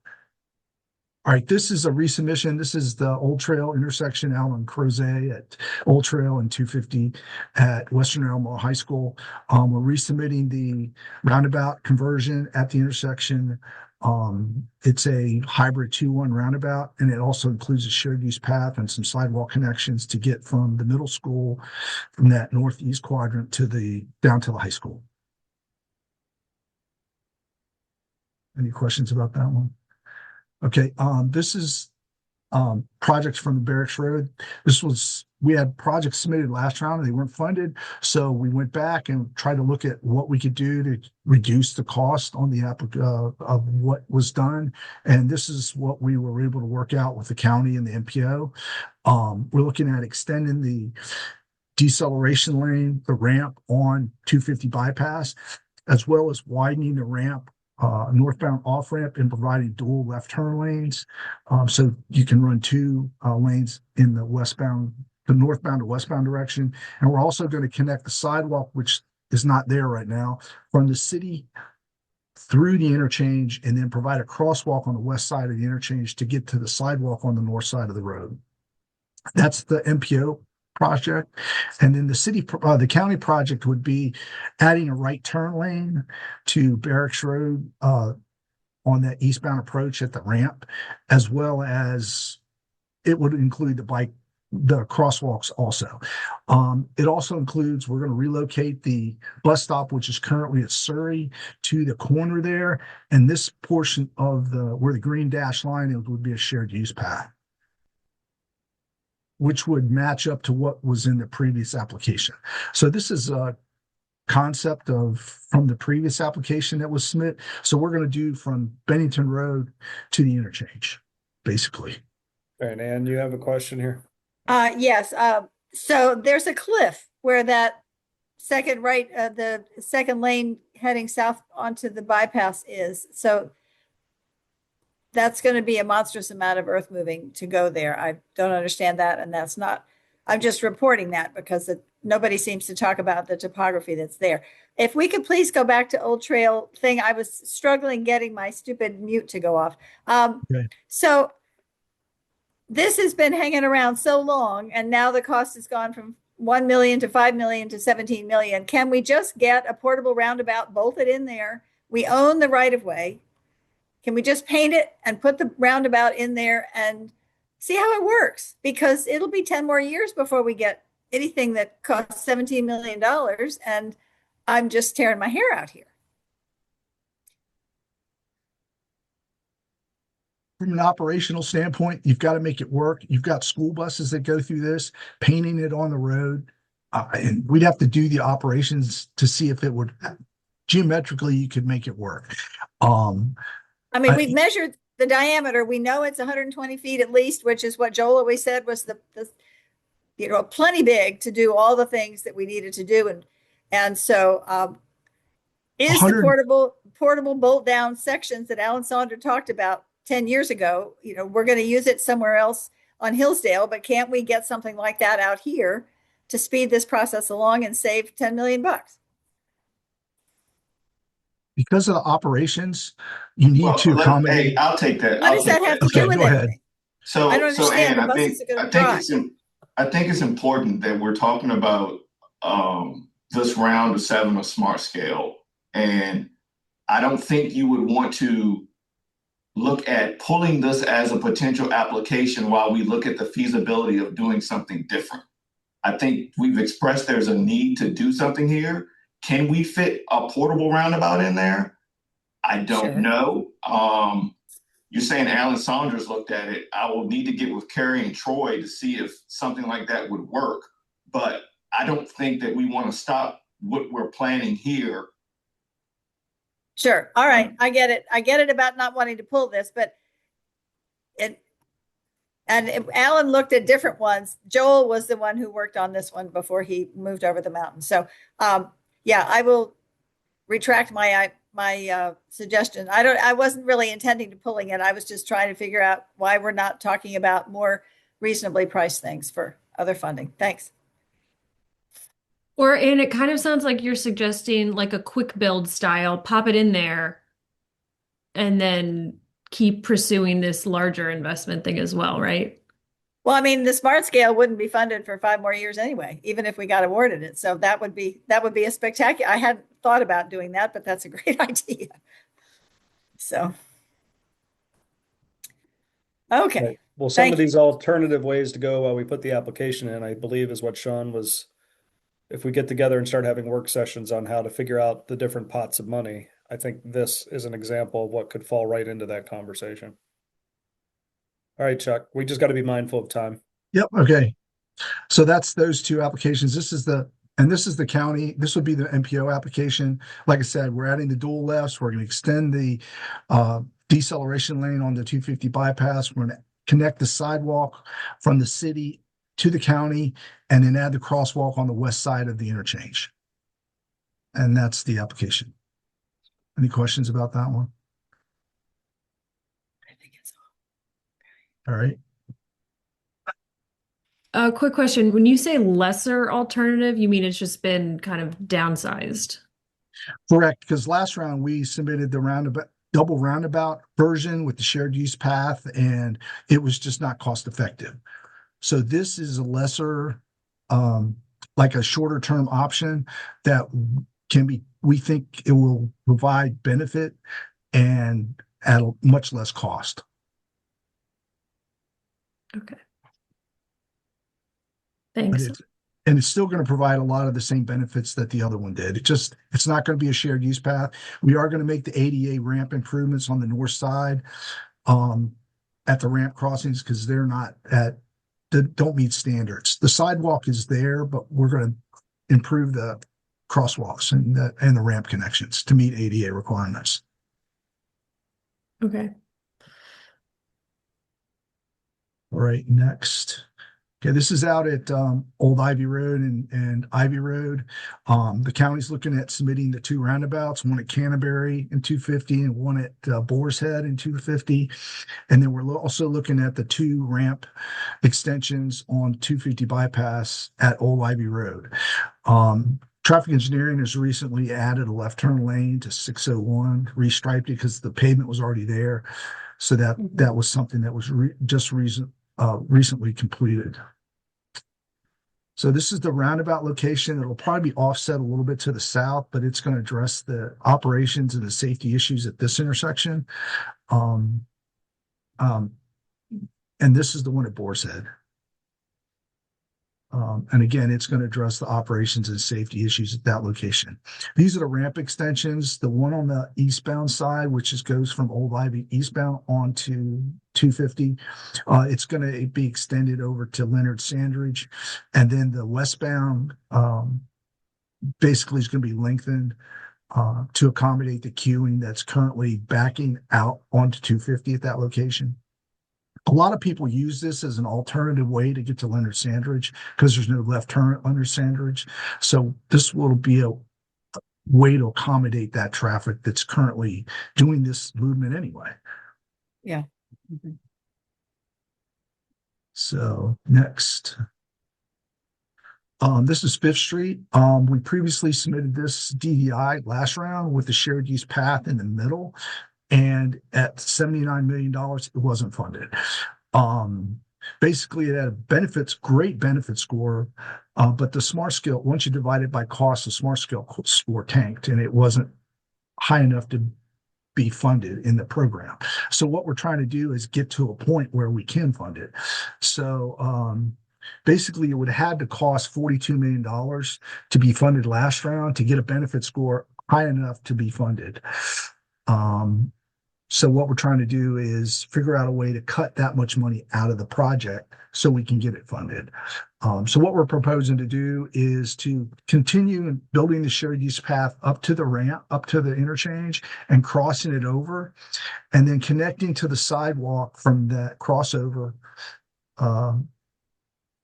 All right, this is a resubmission. This is the Old Trail intersection out on Crozet at Old Trail and 250 at Western Albemarle High School. We're resubmitting the roundabout conversion at the intersection. It's a hybrid 2-1 roundabout, and it also includes a shared use path and some sidewalk connections to get from the middle school, from that northeast quadrant down to the high school. Any questions about that one? Okay, this is projects from the Barracks Road. We had projects submitted last round and they weren't funded. So we went back and tried to look at what we could do to reduce the cost on the of what was done. And this is what we were able to work out with the county and the MPO. We're looking at extending the deceleration lane, the ramp on 250 bypass, as well as widening the ramp northbound off ramp and providing dual left turn lanes. So you can run two lanes in the northbound to westbound direction. And we're also going to connect the sidewalk, which is not there right now, from the city through the interchange, and then provide a crosswalk on the west side of the interchange to get to the sidewalk on the north side of the road. That's the MPO project. And then the county project would be adding a right turn lane to Barracks Road on that eastbound approach at the ramp, as well as it would include the crosswalks also. It also includes, we're going to relocate the bus stop, which is currently at Surrey, to the corner there. And this portion of where the green dash line is would be a shared use path, which would match up to what was in the previous application. So this is a concept from the previous application that was submitted. So we're going to do from Bennington Road to the interchange, basically. All right, Ann, you have a question here? Yes. So there's a cliff where that second right, the second lane heading south onto the bypass is. So that's going to be a monstrous amount of earth moving to go there. I don't understand that. And that's not, I'm just reporting that because nobody seems to talk about the topography that's there. If we could please go back to Old Trail thing, I was struggling getting my stupid mute to go off. Okay. So this has been hanging around so long, and now the cost has gone from 1 million to 5 million to 17 million. Can we just get a portable roundabout bolted in there? We own the right of way. Can we just paint it and put the roundabout in there and see how it works? Because it'll be 10 more years before we get anything that costs $17 million. And I'm just tearing my hair out here. From an operational standpoint, you've got to make it work. You've got school buses that go through this, painting it on the road. And we'd have to do the operations to see if it would geometrically, you could make it work. I mean, we've measured the diameter. We know it's 120 feet at least, which is what Joel always said was the plenty big to do all the things that we needed to do. And so is the portable bolt down sections that Alan Saunders talked about 10 years ago, we're going to use it somewhere else on Hillsdale, but can't we get something like that out here to speed this process along and save $10 million? Because of the operations, you need to accommodate. Hey, I'll take that. What does that have to do with anything? So, I don't understand. Ann, The buses are going to drive. I think it's important that we're talking about this round of 7 of smart scale. And I don't think you would want to look at pulling this as a potential application while we look at the feasibility of doing something different. I think we've expressed there's a need to do something here. Can we fit a portable roundabout in there? I don't know. You're saying Alan Saunders looked at it. I will need to get with Carrie and Troy to see if something like that would work. But I don't think that we want to stop what we're planning here. Sure. All right. I get it. I get it about not wanting to pull this, but Alan looked at different ones. Joel was the one who worked on this one before he moved over the mountain. So, yeah, I will retract my suggestion. I wasn't really intending to pulling it. I was just trying to figure out why we're not talking about more reasonably priced things for other funding. Thanks. And it kind of sounds like you're suggesting like a quick build style, pop it in there, and then keep pursuing this larger investment thing as well, right? Well, I mean, the smart scale wouldn't be funded for 5 more years anyway, even if we got awarded it. So that would be a spectacular. I hadn't thought about doing that, but that's a great idea. So, okay. Right. Well, some of these alternative ways to go while we put the application in, I believe, is what Sean was. If we get together and start having work sessions on how to figure out the different pots of money, I think this is an example of what could fall right into that conversation. All right, Chuck, we just got to be mindful of time. Yep. Okay. So that's those 2 applications. This is the county. This would be the MPO application. Like I said, we're adding the dual lefts. We're going to extend the deceleration lane on the 250 bypass. We're going to connect the sidewalk from the city to the county, and then add the crosswalk on the west side of the interchange. And that's the application. Any questions about that one? I think it's all right. A quick question. When you say lesser alternative, you mean it's just been kind of downsized? Correct, because last round we submitted the double roundabout version with the shared use path, and it was just not cost effective. So this is a lesser, like a shorter term option that we think it will provide benefit and at a much less cost. Okay. Thanks. And it's still going to provide a lot of the same benefits that the other one did. It's not going to be a shared use path. We are going to make the ADA ramp improvements on the north side at the ramp crossings because they're not don't meet standards. The sidewalk is there, but we're going to improve the crosswalks and the ramp connections to meet ADA requirements. Okay. All right, next. Okay, this is out at Old Ivy Road and Ivy Road. The county's looking at submitting the two roundabouts, one at Canterbury in 250 and one at Boar's Head in 250. And then we're also looking at the two ramp extensions on 250 bypass at Old Ivy Road. Traffic engineering has recently added a left turn lane to 601, restriped it because the pavement was already there. So that was something that was recently completed. So this is the roundabout location. It'll probably be offset a little bit to the south, but it's going to address the operations and the safety issues at this intersection. And this is the one at Boar's Head. And again, it's going to address the operations and safety issues at that location. These are the ramp extensions. The one on the eastbound side, which goes from Old Ivy eastbound onto 250. It's going to be extended over to Leonard Sandridge. And then the westbound basically is going to be lengthened to accommodate the queuing that's currently backing out onto 250 at that location. A lot of people use this as an alternative way to get to Leonard Sandridge because there's no left turn at Leonard Sandridge. So this will be a way to accommodate that traffic that's currently doing this movement anyway. Yeah. So next. This is Fifth Street. We previously submitted this DDI last round with the shared use path in the middle. And at $79 million, it wasn't funded. Basically, it had a great benefit score, but the smart scale, once you divide it by cost, the smart scale score tanked, and it wasn't high enough to be funded in the program. So what we're trying to do is get to a point where we can fund it. So basically, it would have had to cost $42 million to be funded last round to get a benefit score high enough to be funded. So what we're trying to do is figure out a way to cut that much money out of the project so we can get it funded. So what we're proposing to do is to continue building the shared use path up to the ramp, up to the interchange, and crossing it over, and then connecting to the sidewalk from that crossover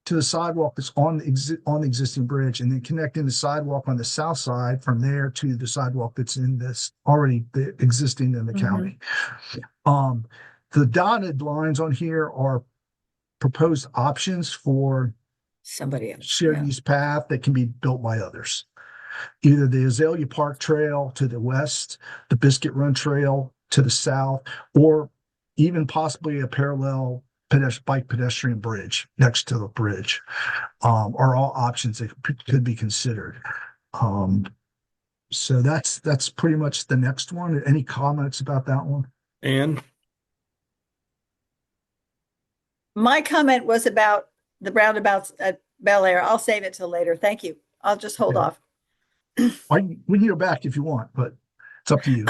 to the sidewalk that's on the existing bridge, and then connecting the sidewalk on the south side from there to the sidewalk that's in this already existing in the county. The dotted lines on here are proposed options for Somebody else. shared use path that can be built by others. Either the Azalea Park Trail to the west, the Biscuit Run Trail to the south, or even possibly a parallel bike pedestrian bridge next to the bridge are all options that could be considered. So that's pretty much the next one. Any comments about that one? Anne? My comment was about the roundabouts at Bel Air. I'll save it till later. Thank you. I'll just hold off. We can go back if you want, but it's up to you.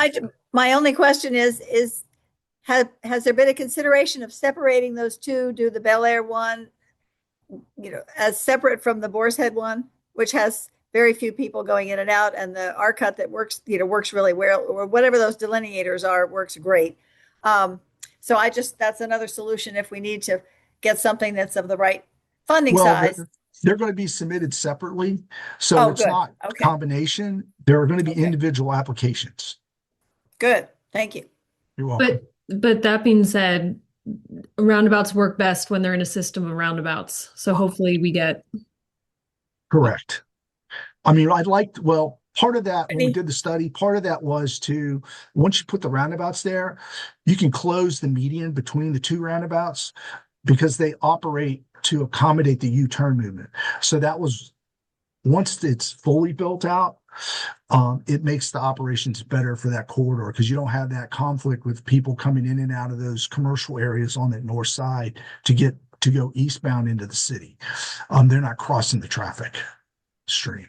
My only question is has there been a consideration of separating those two? Do the Bel Air one, as separate from the Boar's Head one, which has very few people going in and out, and the R-cut that works really well, or whatever those delineators are, works great. So that's another solution if we need to get something that's of the right funding size. They're going to be submitted separately, so it's not a combination. There are going to be individual applications. Good, thank you. You're welcome. But that being said, roundabouts work best when they're in a system of roundabouts. So hopefully we get. Correct. I mean, part of that, when we did the study, part of that was once you put the roundabouts there, you can close the median between the two roundabouts because they operate to accommodate the U-turn movement. So that was, once it's fully built out, it makes the operations better for that corridor because you don't have that conflict with people coming in and out of those commercial areas on the north side to go eastbound into the city. They're not crossing the traffic stream.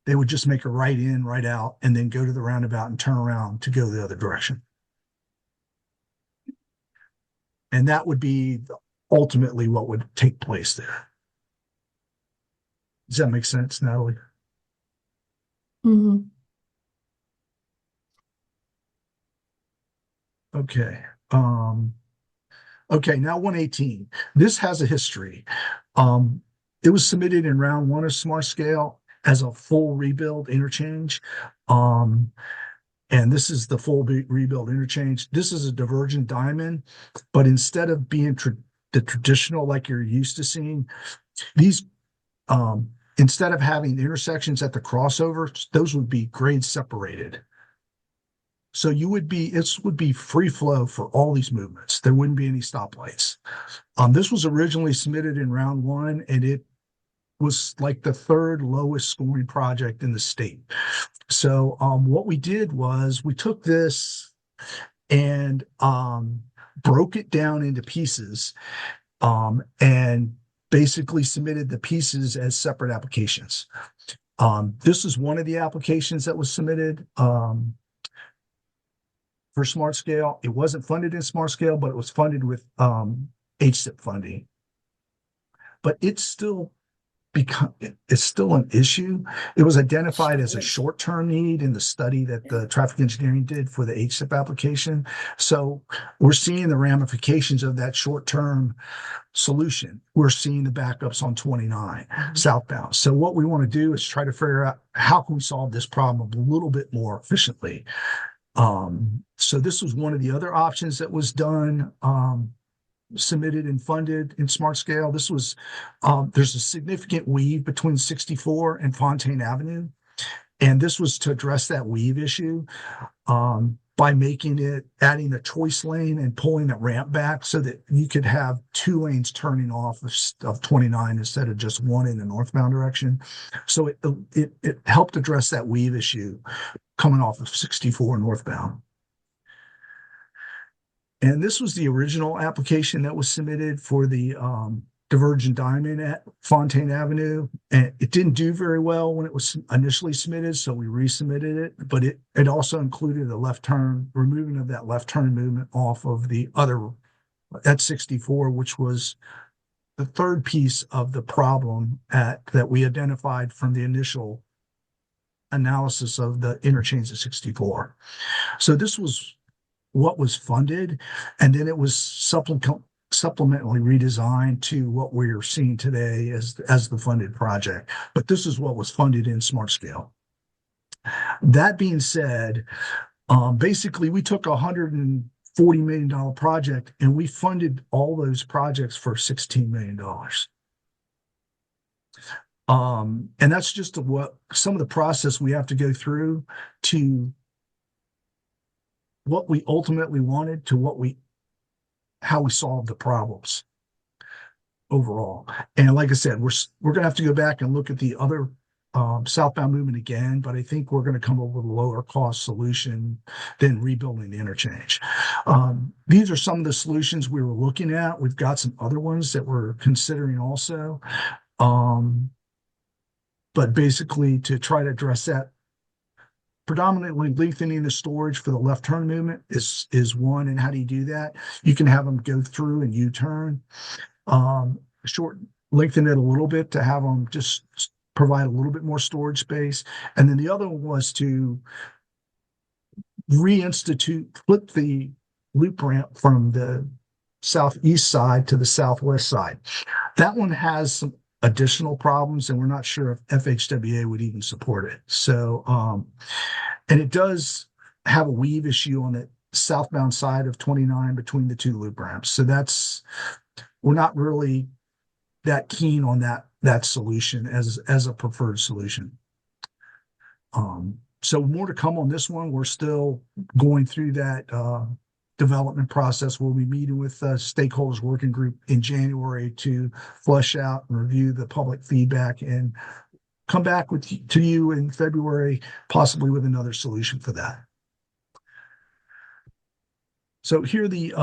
They would just make a right in, right out, and then go to the roundabout and turn around to go the other direction. And that would be ultimately what would take place there. Does that make sense, Natalie? Mm-hmm. Okay. Okay, now 118. This has a history. It was submitted in round one of Smart Scale as a full rebuild interchange. And this is the full rebuild interchange. This is a divergent diamond, but instead of being the traditional like you're used to seeing, these instead of having intersections at the crossovers, those would be grade separated. So it would be free flow for all these movements. There wouldn't be any stoplights. This was originally submitted in round one, and it was like the third lowest scoring project in the state. So what we did was we took this and broke it down into pieces and basically submitted the pieces as separate applications. This is one of the applications that was submitted for Smart Scale. It wasn't funded in Smart Scale, but it was funded with HSIP funding. But it's still an issue. It was identified as a short-term need in the study that the traffic engineering did for the HSIP application. So we're seeing the ramifications of that short-term solution. We're seeing the backups on 29 southbound. So what we want to do is try to figure out how can we solve this problem a little bit more efficiently. So this was one of the other options that was done, submitted and funded in Smart Scale. This was, there's a significant weave between 64 and Fontaine Avenue. And this was to address that weave issue by adding a choice lane and pulling the ramp back so that you could have 2 lanes turning off of 29 instead of just one in the northbound direction. So it helped address that weave issue coming off of 64 northbound. And this was the original application that was submitted for the divergent diamond at Fontaine Avenue. And it didn't do very well when it was initially submitted, so we resubmitted it. But it also included a left turn, removing of that left turn movement off of the other at 64, which was the third piece of the problem that we identified from the initial analysis of the interchange at 64. So this was what was funded, and then it was supplementally redesigned to what we're seeing today as the funded project. But this is what was funded in Smart Scale. That being said, basically we took $140 million project and we funded all those projects for $16 million. And that's just some of the process we have to go through to what we ultimately wanted to how we solved the problems overall. And like I said, we're going to have to go back and look at the other southbound movement again, but I think we're going to come up with a lower cost solution than rebuilding the interchange. These are some of the solutions we were looking at. We've got some other ones that we're considering also. But basically to try to address that, predominantly lengthening the storage for the left turn movement is one. And how do you do that? You can have them go through and U-turn, lengthen it a little bit to have them just provide a little bit more storage space. And then the other one was to flip the loop ramp from the southeast side to the southwest side. That one has some additional problems, and we're not sure if FHWA would even support it. So, and it does have a weave issue on the southbound side of 29 between the 2 loop ramps. So we're not really that keen on that solution as a preferred solution. So more to come on this one. We're still going through that development process. We'll be meeting with stakeholders working group in January to flesh out and review the public feedback and come back to you in February, possibly with another solution for that. So here are the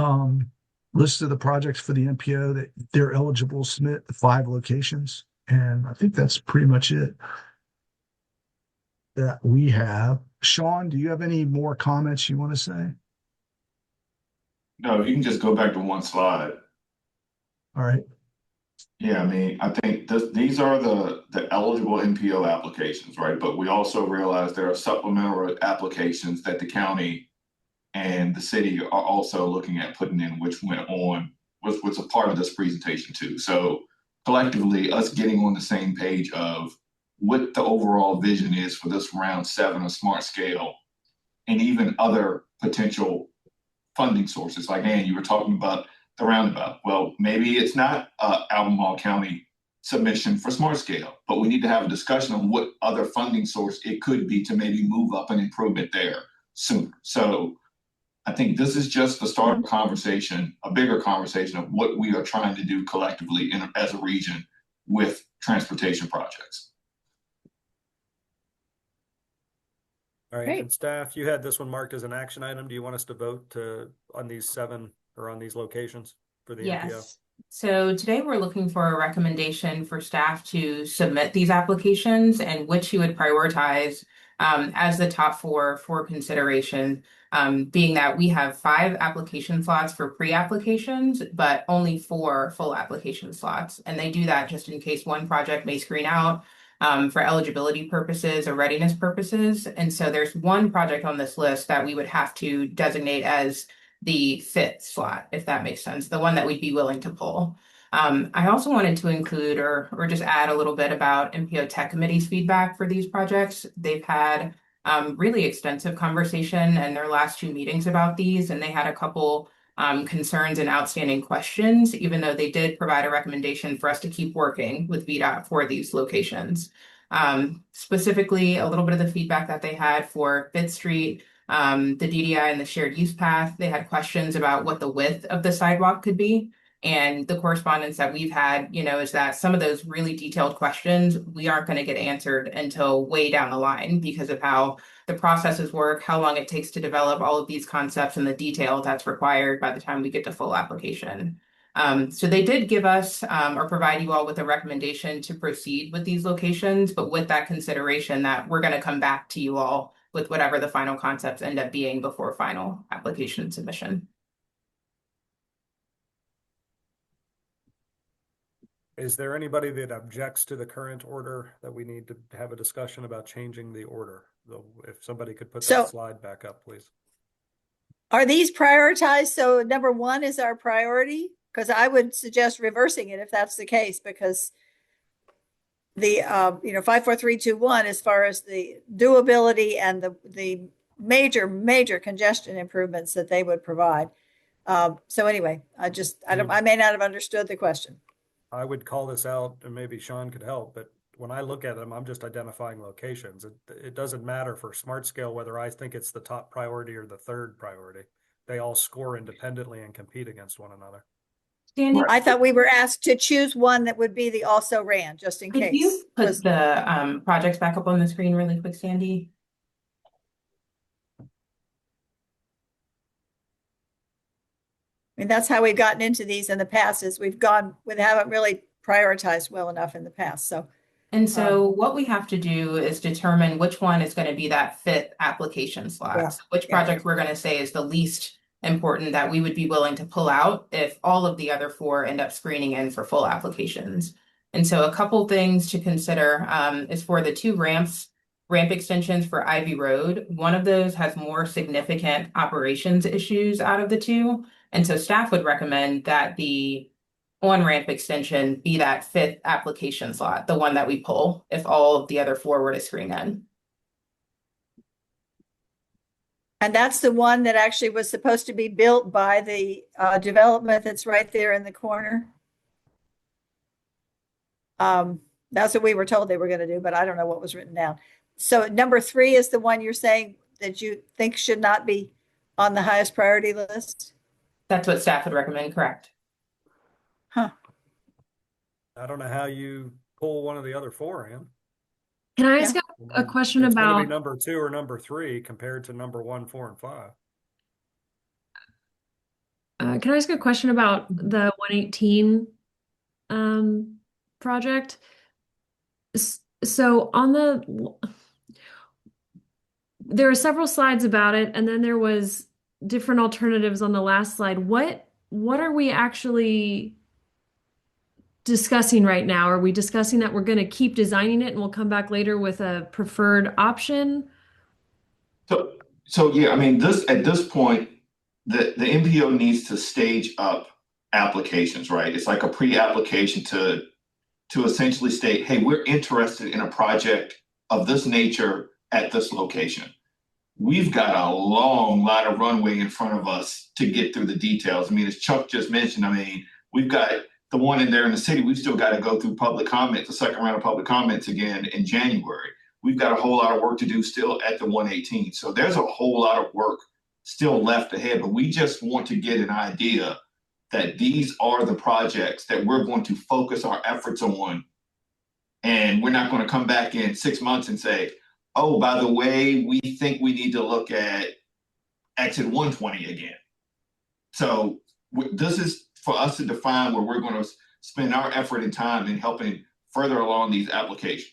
list of the projects for the MPO that they're eligible to submit, the 5 locations. And I think that's pretty much it that we have. Sean, do you have any more comments you want to say? No, you can just go back to one slide. All right. Yeah, I mean, I think these are the eligible MPO applications, right? But we also realize there are supplemental applications that the county and the city are also looking at putting in, which went on, was a part of this presentation too. So collectively us getting on the same page of what the overall vision is for this round 7 of Smart Scale and even other potential funding sources. Like, Ann, you were talking about the roundabout. Well, maybe it's not Albemarle County submission for Smart Scale, but we need to have a discussion on what other funding source it could be to maybe move up an improvement there soon. So I think this is just the start of a conversation, a bigger conversation of what we are trying to do collectively as a region with transportation projects. All right, Great. and staff, you had this one marked as an action item. Do you want us to vote on these 7 or on these locations for the MPO? Yes. So today we're looking for a recommendation for staff to submit these applications and which you would prioritize as the top 4 for consideration, being that we have 5 application slots for pre-applications, but only 4 full application slots. And they do that just in case one project may screen out for eligibility purposes or readiness purposes. And so there's one project on this list that we would have to designate as the 5th slot, if that makes sense, the one that we'd be willing to pull. I also wanted to include or just add a little bit about MPO Tech Committee's feedback for these projects. They've had really extensive conversation in their last 2 meetings about these, and they had a couple concerns and outstanding questions, even though they did provide a recommendation for us to keep working with VDOT for these locations. Specifically, a little bit of the feedback that they had for 5th Street, the DDI and the shared use path, they had questions about what the width of the sidewalk could be. And the correspondence that we've had, is that some of those really detailed questions, we aren't going to get answered until way down the line because of how the processes work, how long it takes to develop all of these concepts and the detail that's required by the time we get to full application. So they did give us or provide you all with a recommendation to proceed with these locations, but with that consideration that we're going to come back to you all with whatever the final concepts end up being before final application submission. Is there anybody that objects to the current order that we need to have a discussion about changing the order? If somebody could put that slide back up, please. Are these prioritized? So number 1 is our priority? Because I would suggest reversing it if that's the case, because the 5, 4, 3, 2, 1, as far as the doability and the major congestion improvements that they would provide. So anyway, I may not have understood the question. I would call this out, and maybe Sean could help, but when I look at them, I'm just identifying locations. It doesn't matter for Smart Scale whether I think it's the top priority or the 3rd priority. They all score independently and compete against one another. Sandy, I thought we were asked to choose one that would be the also ran, just in case. Could you put the projects back up on the screen really quick, Sandy? I mean, that's how we've gotten into these in the past, is we haven't really prioritized well enough in the past. So, and so what we have to do is determine which one is going to be that 5th application slot. Yeah. So which project we're going to say is the least important that we would be willing to pull out if all of the other 4 end up screening in for full applications. And so a couple things to consider is for the 2 ramp extensions for Ivy Road. One of those has more significant operations issues out of the 2. And so staff would recommend that the on-ramp extension be that 5th application slot, the one that we pull if all of the other 4 were to screen in. and that's the one that actually was supposed to be built by the development that's right there in the corner. That's what we were told they were going to do, but I don't know what was written down. So number 3 is the one you're saying that you think should not be on the highest priority list? That's what staff would recommend, correct? Huh. I don't know how you pull one of the other 4 in. Can I ask a question It's about gonna be number 2 or number 3 compared to number 1, 4, and 5. Can I ask a question about the 118 project? So on there are several slides about it, and then there was different alternatives on the last slide. What are we actually discussing right now? Are we discussing that we're going to keep designing it and we'll come back later with a preferred option? So yeah, I mean, at this point, the MPO needs to stage up applications, right? It's like a pre-application to to essentially state, hey, we're interested in a project of this nature at this location. We've got a long lot of runway in front of us to get through the details. I mean, as Chuck just mentioned, I mean, we've got the one in there in the city. We've still got to go through public comments, the second round of public comments again in January. We've got a whole lot of work to do still at the 118. So there's a whole lot of work still left ahead, but we just want to get an idea that these are the projects that we're going to focus our efforts on. And we're not going to come back in 6 months and say, oh, by the way, we think we need to look at exit 120 again. So this is for us to define where we're going to spend our effort and time in helping further along these applications.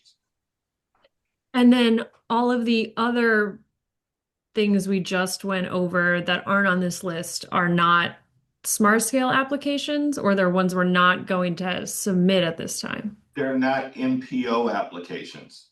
And then all of the other things we just went over that aren't on this list are not smart scale applications, or they're ones we're not going to submit at this time? They're not MPO applications.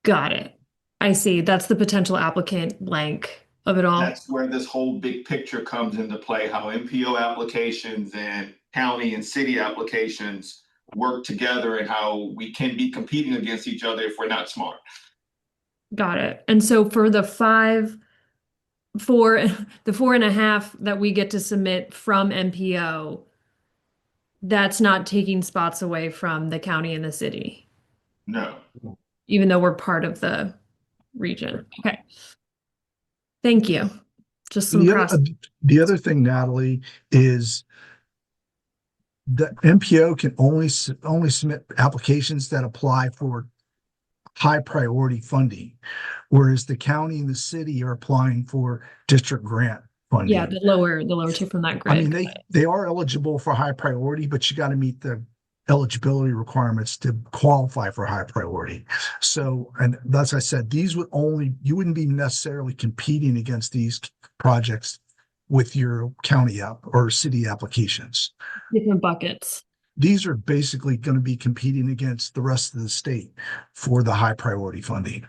Got it. I see. That's the potential applicant blank of it all. That's where this whole big picture comes into play, how MPO applications and county and city applications work together and how we can be competing against each other if we're not smart. Got it. And so for the 4.5 that we get to submit from MPO, that's not taking spots away from the county and the city. No. Even though we're part of the region. Okay. Thank you. Just some process. The other thing, Natalie, is the MPO can only submit applications that apply for high priority funding, whereas the county and the city are applying for district grant funding. Yeah, the lower tier from that grid. I mean, they are eligible for high priority, but you got to meet the eligibility requirements to qualify for high priority. So, and as I said, these would you wouldn't be necessarily competing against these projects with your county app or city applications. Different buckets. These are basically going to be competing against the rest of the state for the high priority funding.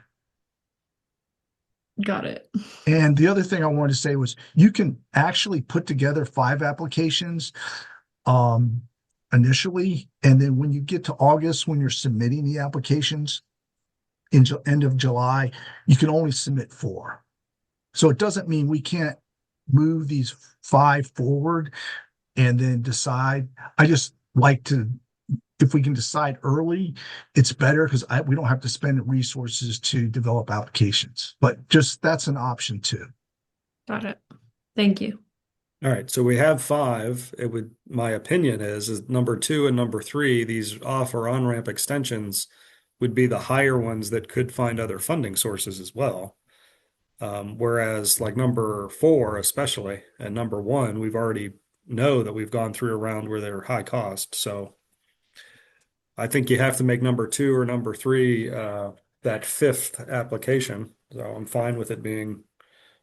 Got it. And the other thing I wanted to say was you can actually put together 5 applications initially, and then when you get to August, when you're submitting the applications in end of July, you can only submit 4. So it doesn't mean we can't move these 5 forward and then decide. I just like to, if we can decide early, it's better because we don't have to spend resources to develop applications. But just that's an option too. Got it. Thank you. All right, so we have 5. My opinion is number 2 and number 3, these off or on-ramp extensions would be the higher ones that could find other funding sources as well. Whereas like number 4 especially, and number 1, we've already know that we've gone through a round where they're high cost. So I think you have to make number 2 or number 3 that 5th application. So I'm fine with it being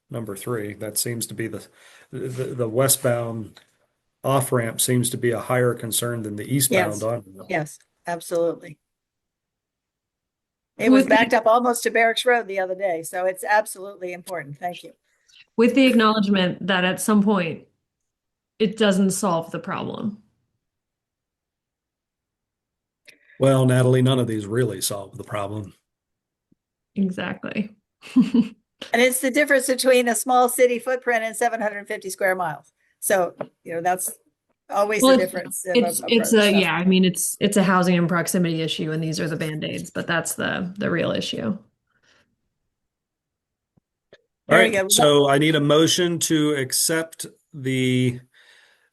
number 3. That seems to be the westbound off ramp seems to be a higher concern than the eastbound Yes. on ramp. Yes, absolutely. It was backed up almost to Barracks Road the other day, so it's absolutely important. Thank you. With the acknowledgement that at some point it doesn't solve the problem. Well, Natalie, none of these really solve the problem. Exactly. And it's the difference between a small city footprint and 750 square miles. So, that's always the difference. Yeah, I mean, it's a housing and proximity issue, and these are the Band-Aids, but that's the real issue. All right, so I need a motion to accept the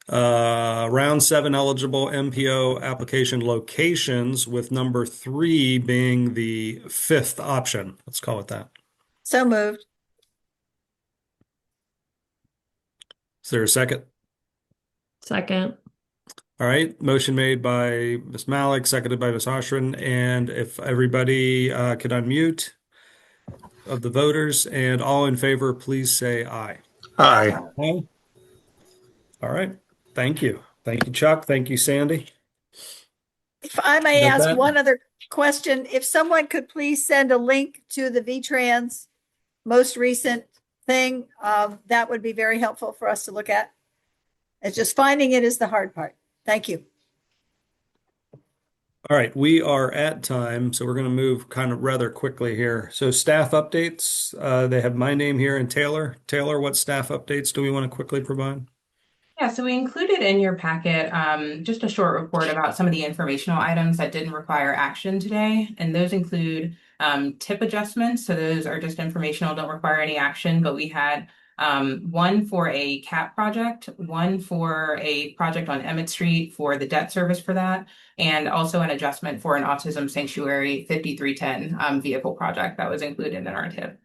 round 7 eligible MPO application locations, with number 3 being the 5th option. Let's call it that. So moved. Is there a second? Second. All right, motion made by Ms. Malik, seconded by Ms. Oshrin. And if everybody could unmute of the voters, and all in favor, please say aye. Aye. Aye. All right, thank you. Thank you, Chuck. Thank you, Sandy. If I may ask one other question, if someone could please send a link to the VTrans most recent thing, that would be very helpful for us to look at. It's just finding it is the hard part. Thank you. All right, we are at time, so we're going to move kind of rather quickly here. So staff updates, they have my name here and Taylor. Taylor, what staff updates do we want to quickly provide? Yeah, so we included in your packet just a short report about some of the informational items that didn't require action today. And those include tip adjustments. So those are just informational, don't require any action, but we had one for a CAP project, one for a project on Emmett Street for the debt service for that, and also an adjustment for an autism sanctuary 5310 vehicle project that was included in our tip.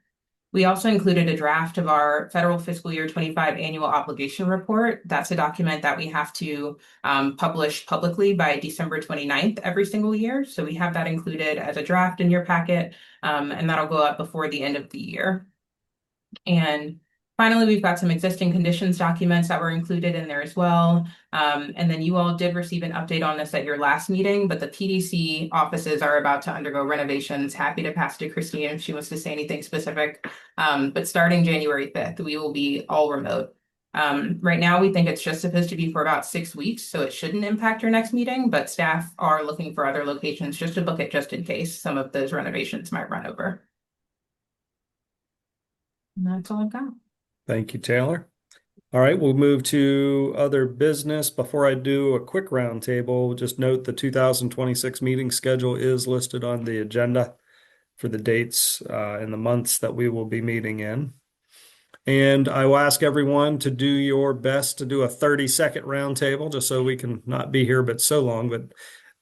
We also included a draft of our federal fiscal year 25 annual obligation report. That's a document that we have to publish publicly by December 29th every single year. So we have that included as a draft in your packet, and that'll go up before the end of the year. And finally, we've got some existing conditions documents that were included in there as well. And then you all did receive an update on this at your last meeting, but the PDC offices are about to undergo renovations. Happy to pass to Christine if she wants to say anything specific. But starting January 5th, we will be all remote. Right now, we think it's just supposed to be for about 6 weeks, so it shouldn't impact your next meeting, but staff are looking for other locations just to book it just in case some of those renovations might run over. And that's all I've got. Thank you, Taylor. All right, we'll move to other business. Before I do a quick roundtable, just note the 2026 meeting schedule is listed on the agenda for the dates and the months that we will be meeting in. And I will ask everyone to do your best to do a 30-second roundtable, just so we can not be here but so long. But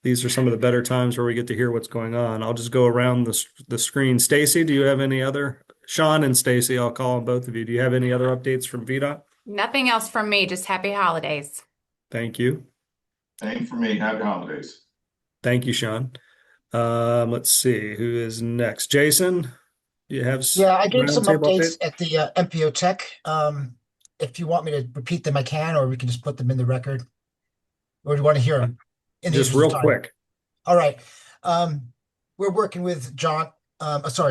these are some of the better times where we get to hear what's going on. I'll just go around the screen. Stacy, do you have any other? Sean and Stacy, I'll call on both of you. Do you have any other updates from VDOT? Nothing else from me, just happy holidays. Thank you. Same for me. Happy holidays. Thank you, Sean. Let's see who is next. Jason, do you have Yeah, I gave some roundtable updates at the MPO Tech. If you want me to repeat them, I can, or we can just put them in the record. Or do you want to hear them? In the Just interest of real time? quick. All right. We're working with John.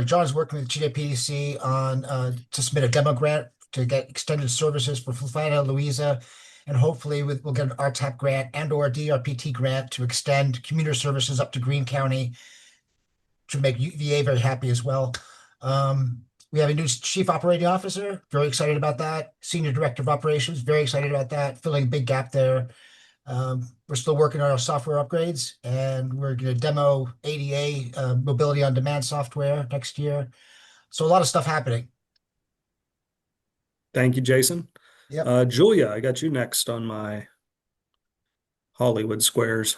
John is working with TJPDC on to submit a demo grant to get extended services for Fufana, Louisa, and hopefully we'll get an RTAP grant and or a DRPT grant to extend commuter services up to Greene County to make VA very happy as well. We have a new chief operating officer, very excited about that. Senior director of operations, very excited about that, filling a big gap there. We're still working on our software upgrades, and we're going to demo ADA mobility on demand software next year. So a lot of stuff happening. Thank you, Jason. Yep. Julia, I got you next on my Hollywood squares.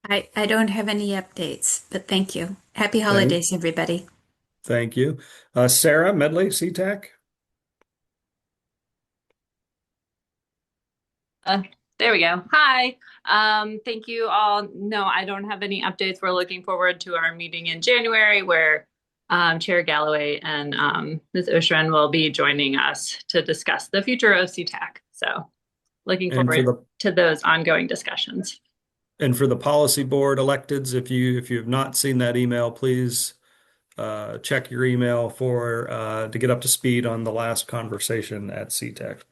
I don't have any updates, but thank you. Happy holidays, everybody. Thank you. Sarah Medley, CTAC. There we go. Hi. Thank you all. No, I don't have any updates. We're looking forward to our meeting in January where Chair Galloway and Ms. Oshran will be joining us to discuss the future of CTAC. So looking forward to those ongoing discussions. And for the policy board electeds, if you have not seen that email, please check your email to get up to speed on the last conversation at CTAC.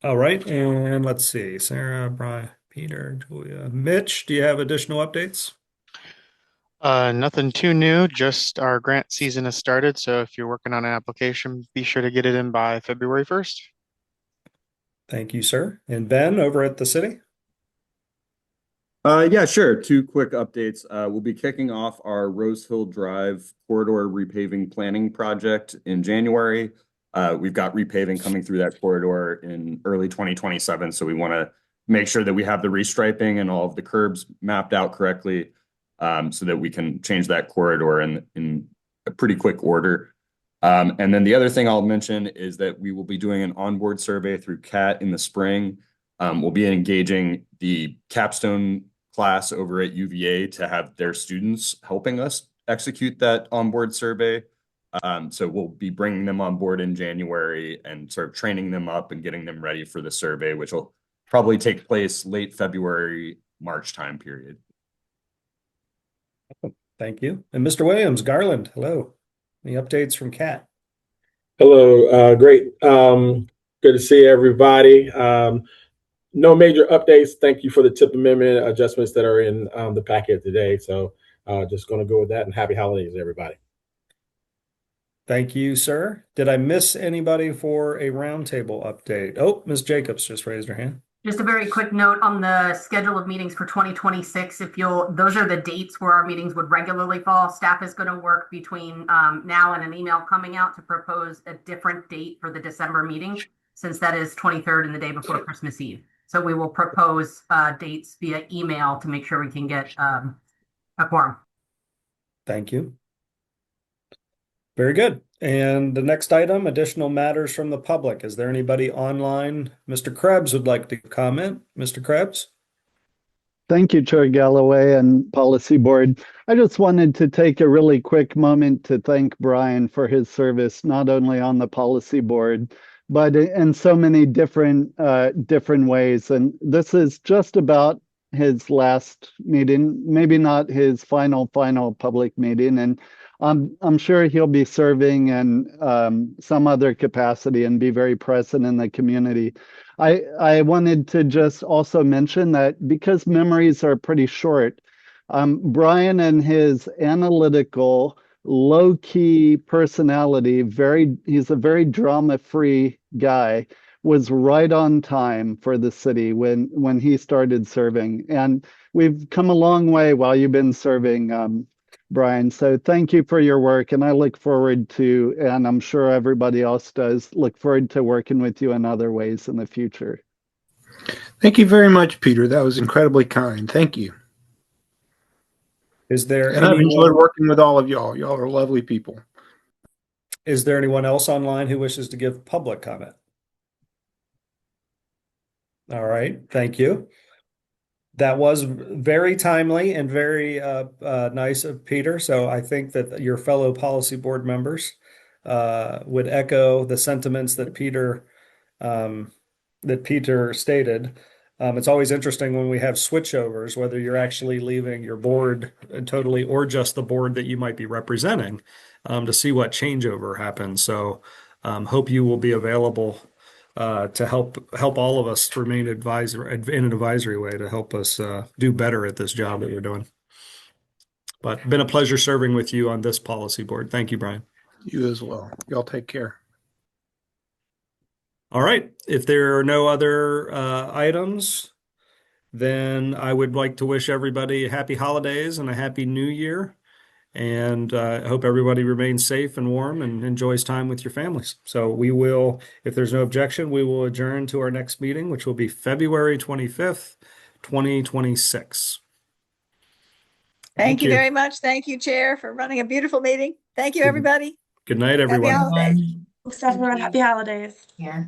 All right, and let's see, Sarah, Brian, Peter, Julia, Mitch, do you have additional updates? Nothing too new, just our grant season has started. So if you're working on an application, be sure to get it in by February 1st. Thank you, sir. And Ben over at the city? Yeah, sure. Two quick updates. We'll be kicking off our Rose Hill Drive corridor repaving planning project in January. We've got repaving coming through that corridor in early 2027. So we want to make sure that we have the restriping and all of the curbs mapped out correctly so that we can change that corridor in a pretty quick order. And then the other thing I'll mention is that we will be doing an onboard survey through CAT in the spring. We'll be engaging the capstone class over at UVA to have their students helping us execute that onboard survey. So we'll be bringing them on board in January and sort of training them up and getting them ready for the survey, which will probably take place late February, March time period. Thank you. And Mr. Williams, Garland, hello. Any updates from CAT? Hello, great. Good to see everybody. No major updates. Thank you for the tip amendment adjustments that are in the packet today. So just going to go with that, and happy holidays, everybody. Thank you, sir. Did I miss anybody for a roundtable update? Oh, Ms. Jacobs just raised her hand. Just a very quick note on the schedule of meetings for 2026. Those are the dates where our meetings would regularly fall. Staff is going to work between now and an email coming out to propose a different date for the December meeting, since that is 23rd and the day before Christmas Eve. So we will propose dates via email to make sure we can get a quorum. Thank you. Very good. And the next item, additional matters from the public. Is there anybody online? Mr. Krebs would like to comment. Mr. Krebs? Thank you, Chair Galloway and Policy Board. I just wanted to take a really quick moment to thank Brian for his service, not only on the Policy Board, but in so many different ways. And this is just about his last meeting, maybe not his final public meeting. And I'm sure he'll be serving in some other capacity and be very present in the community. I wanted to just also mention that because memories are pretty short, Brian and his analytical, low-key personality, he's a very drama-free guy, was right on time for the city when he started serving. And we've come a long way while you've been serving, Brian. So thank you for your work. And I look forward to, and I'm sure everybody else does, look forward to working with you in other ways in the future. Thank you very much, Peter. That was incredibly kind. Thank you. Is there And I've enjoyed working with all of y'all. Y'all are lovely people. Is there anyone else online who wishes to give public comment? All right, thank you. That was very timely and very nice of Peter. So I think that your fellow policy board members would echo the sentiments that Peter stated. It's always interesting when we have switchovers, whether you're actually leaving your board totally or just the board that you might be representing, to see what changeover happens. So hope you will be available to help all of us remain in an advisory way to help us do better at this job that you're doing. But been a pleasure serving with you on this policy board. Thank you, Brian. You as well. Y'all take care. All right. If there are no other items, then I would like to wish everybody happy holidays and a happy new year. And I hope everybody remains safe and warm and enjoys time with your families. So we will, if there's no objection, we will adjourn to our next meeting, which will be February 25th, 2026. Thank you very much. Thank you, Chair, for running a beautiful meeting. Thank you, everybody. Good night, everyone. Happy holidays. Thanks, everyone. Happy holidays. Yeah.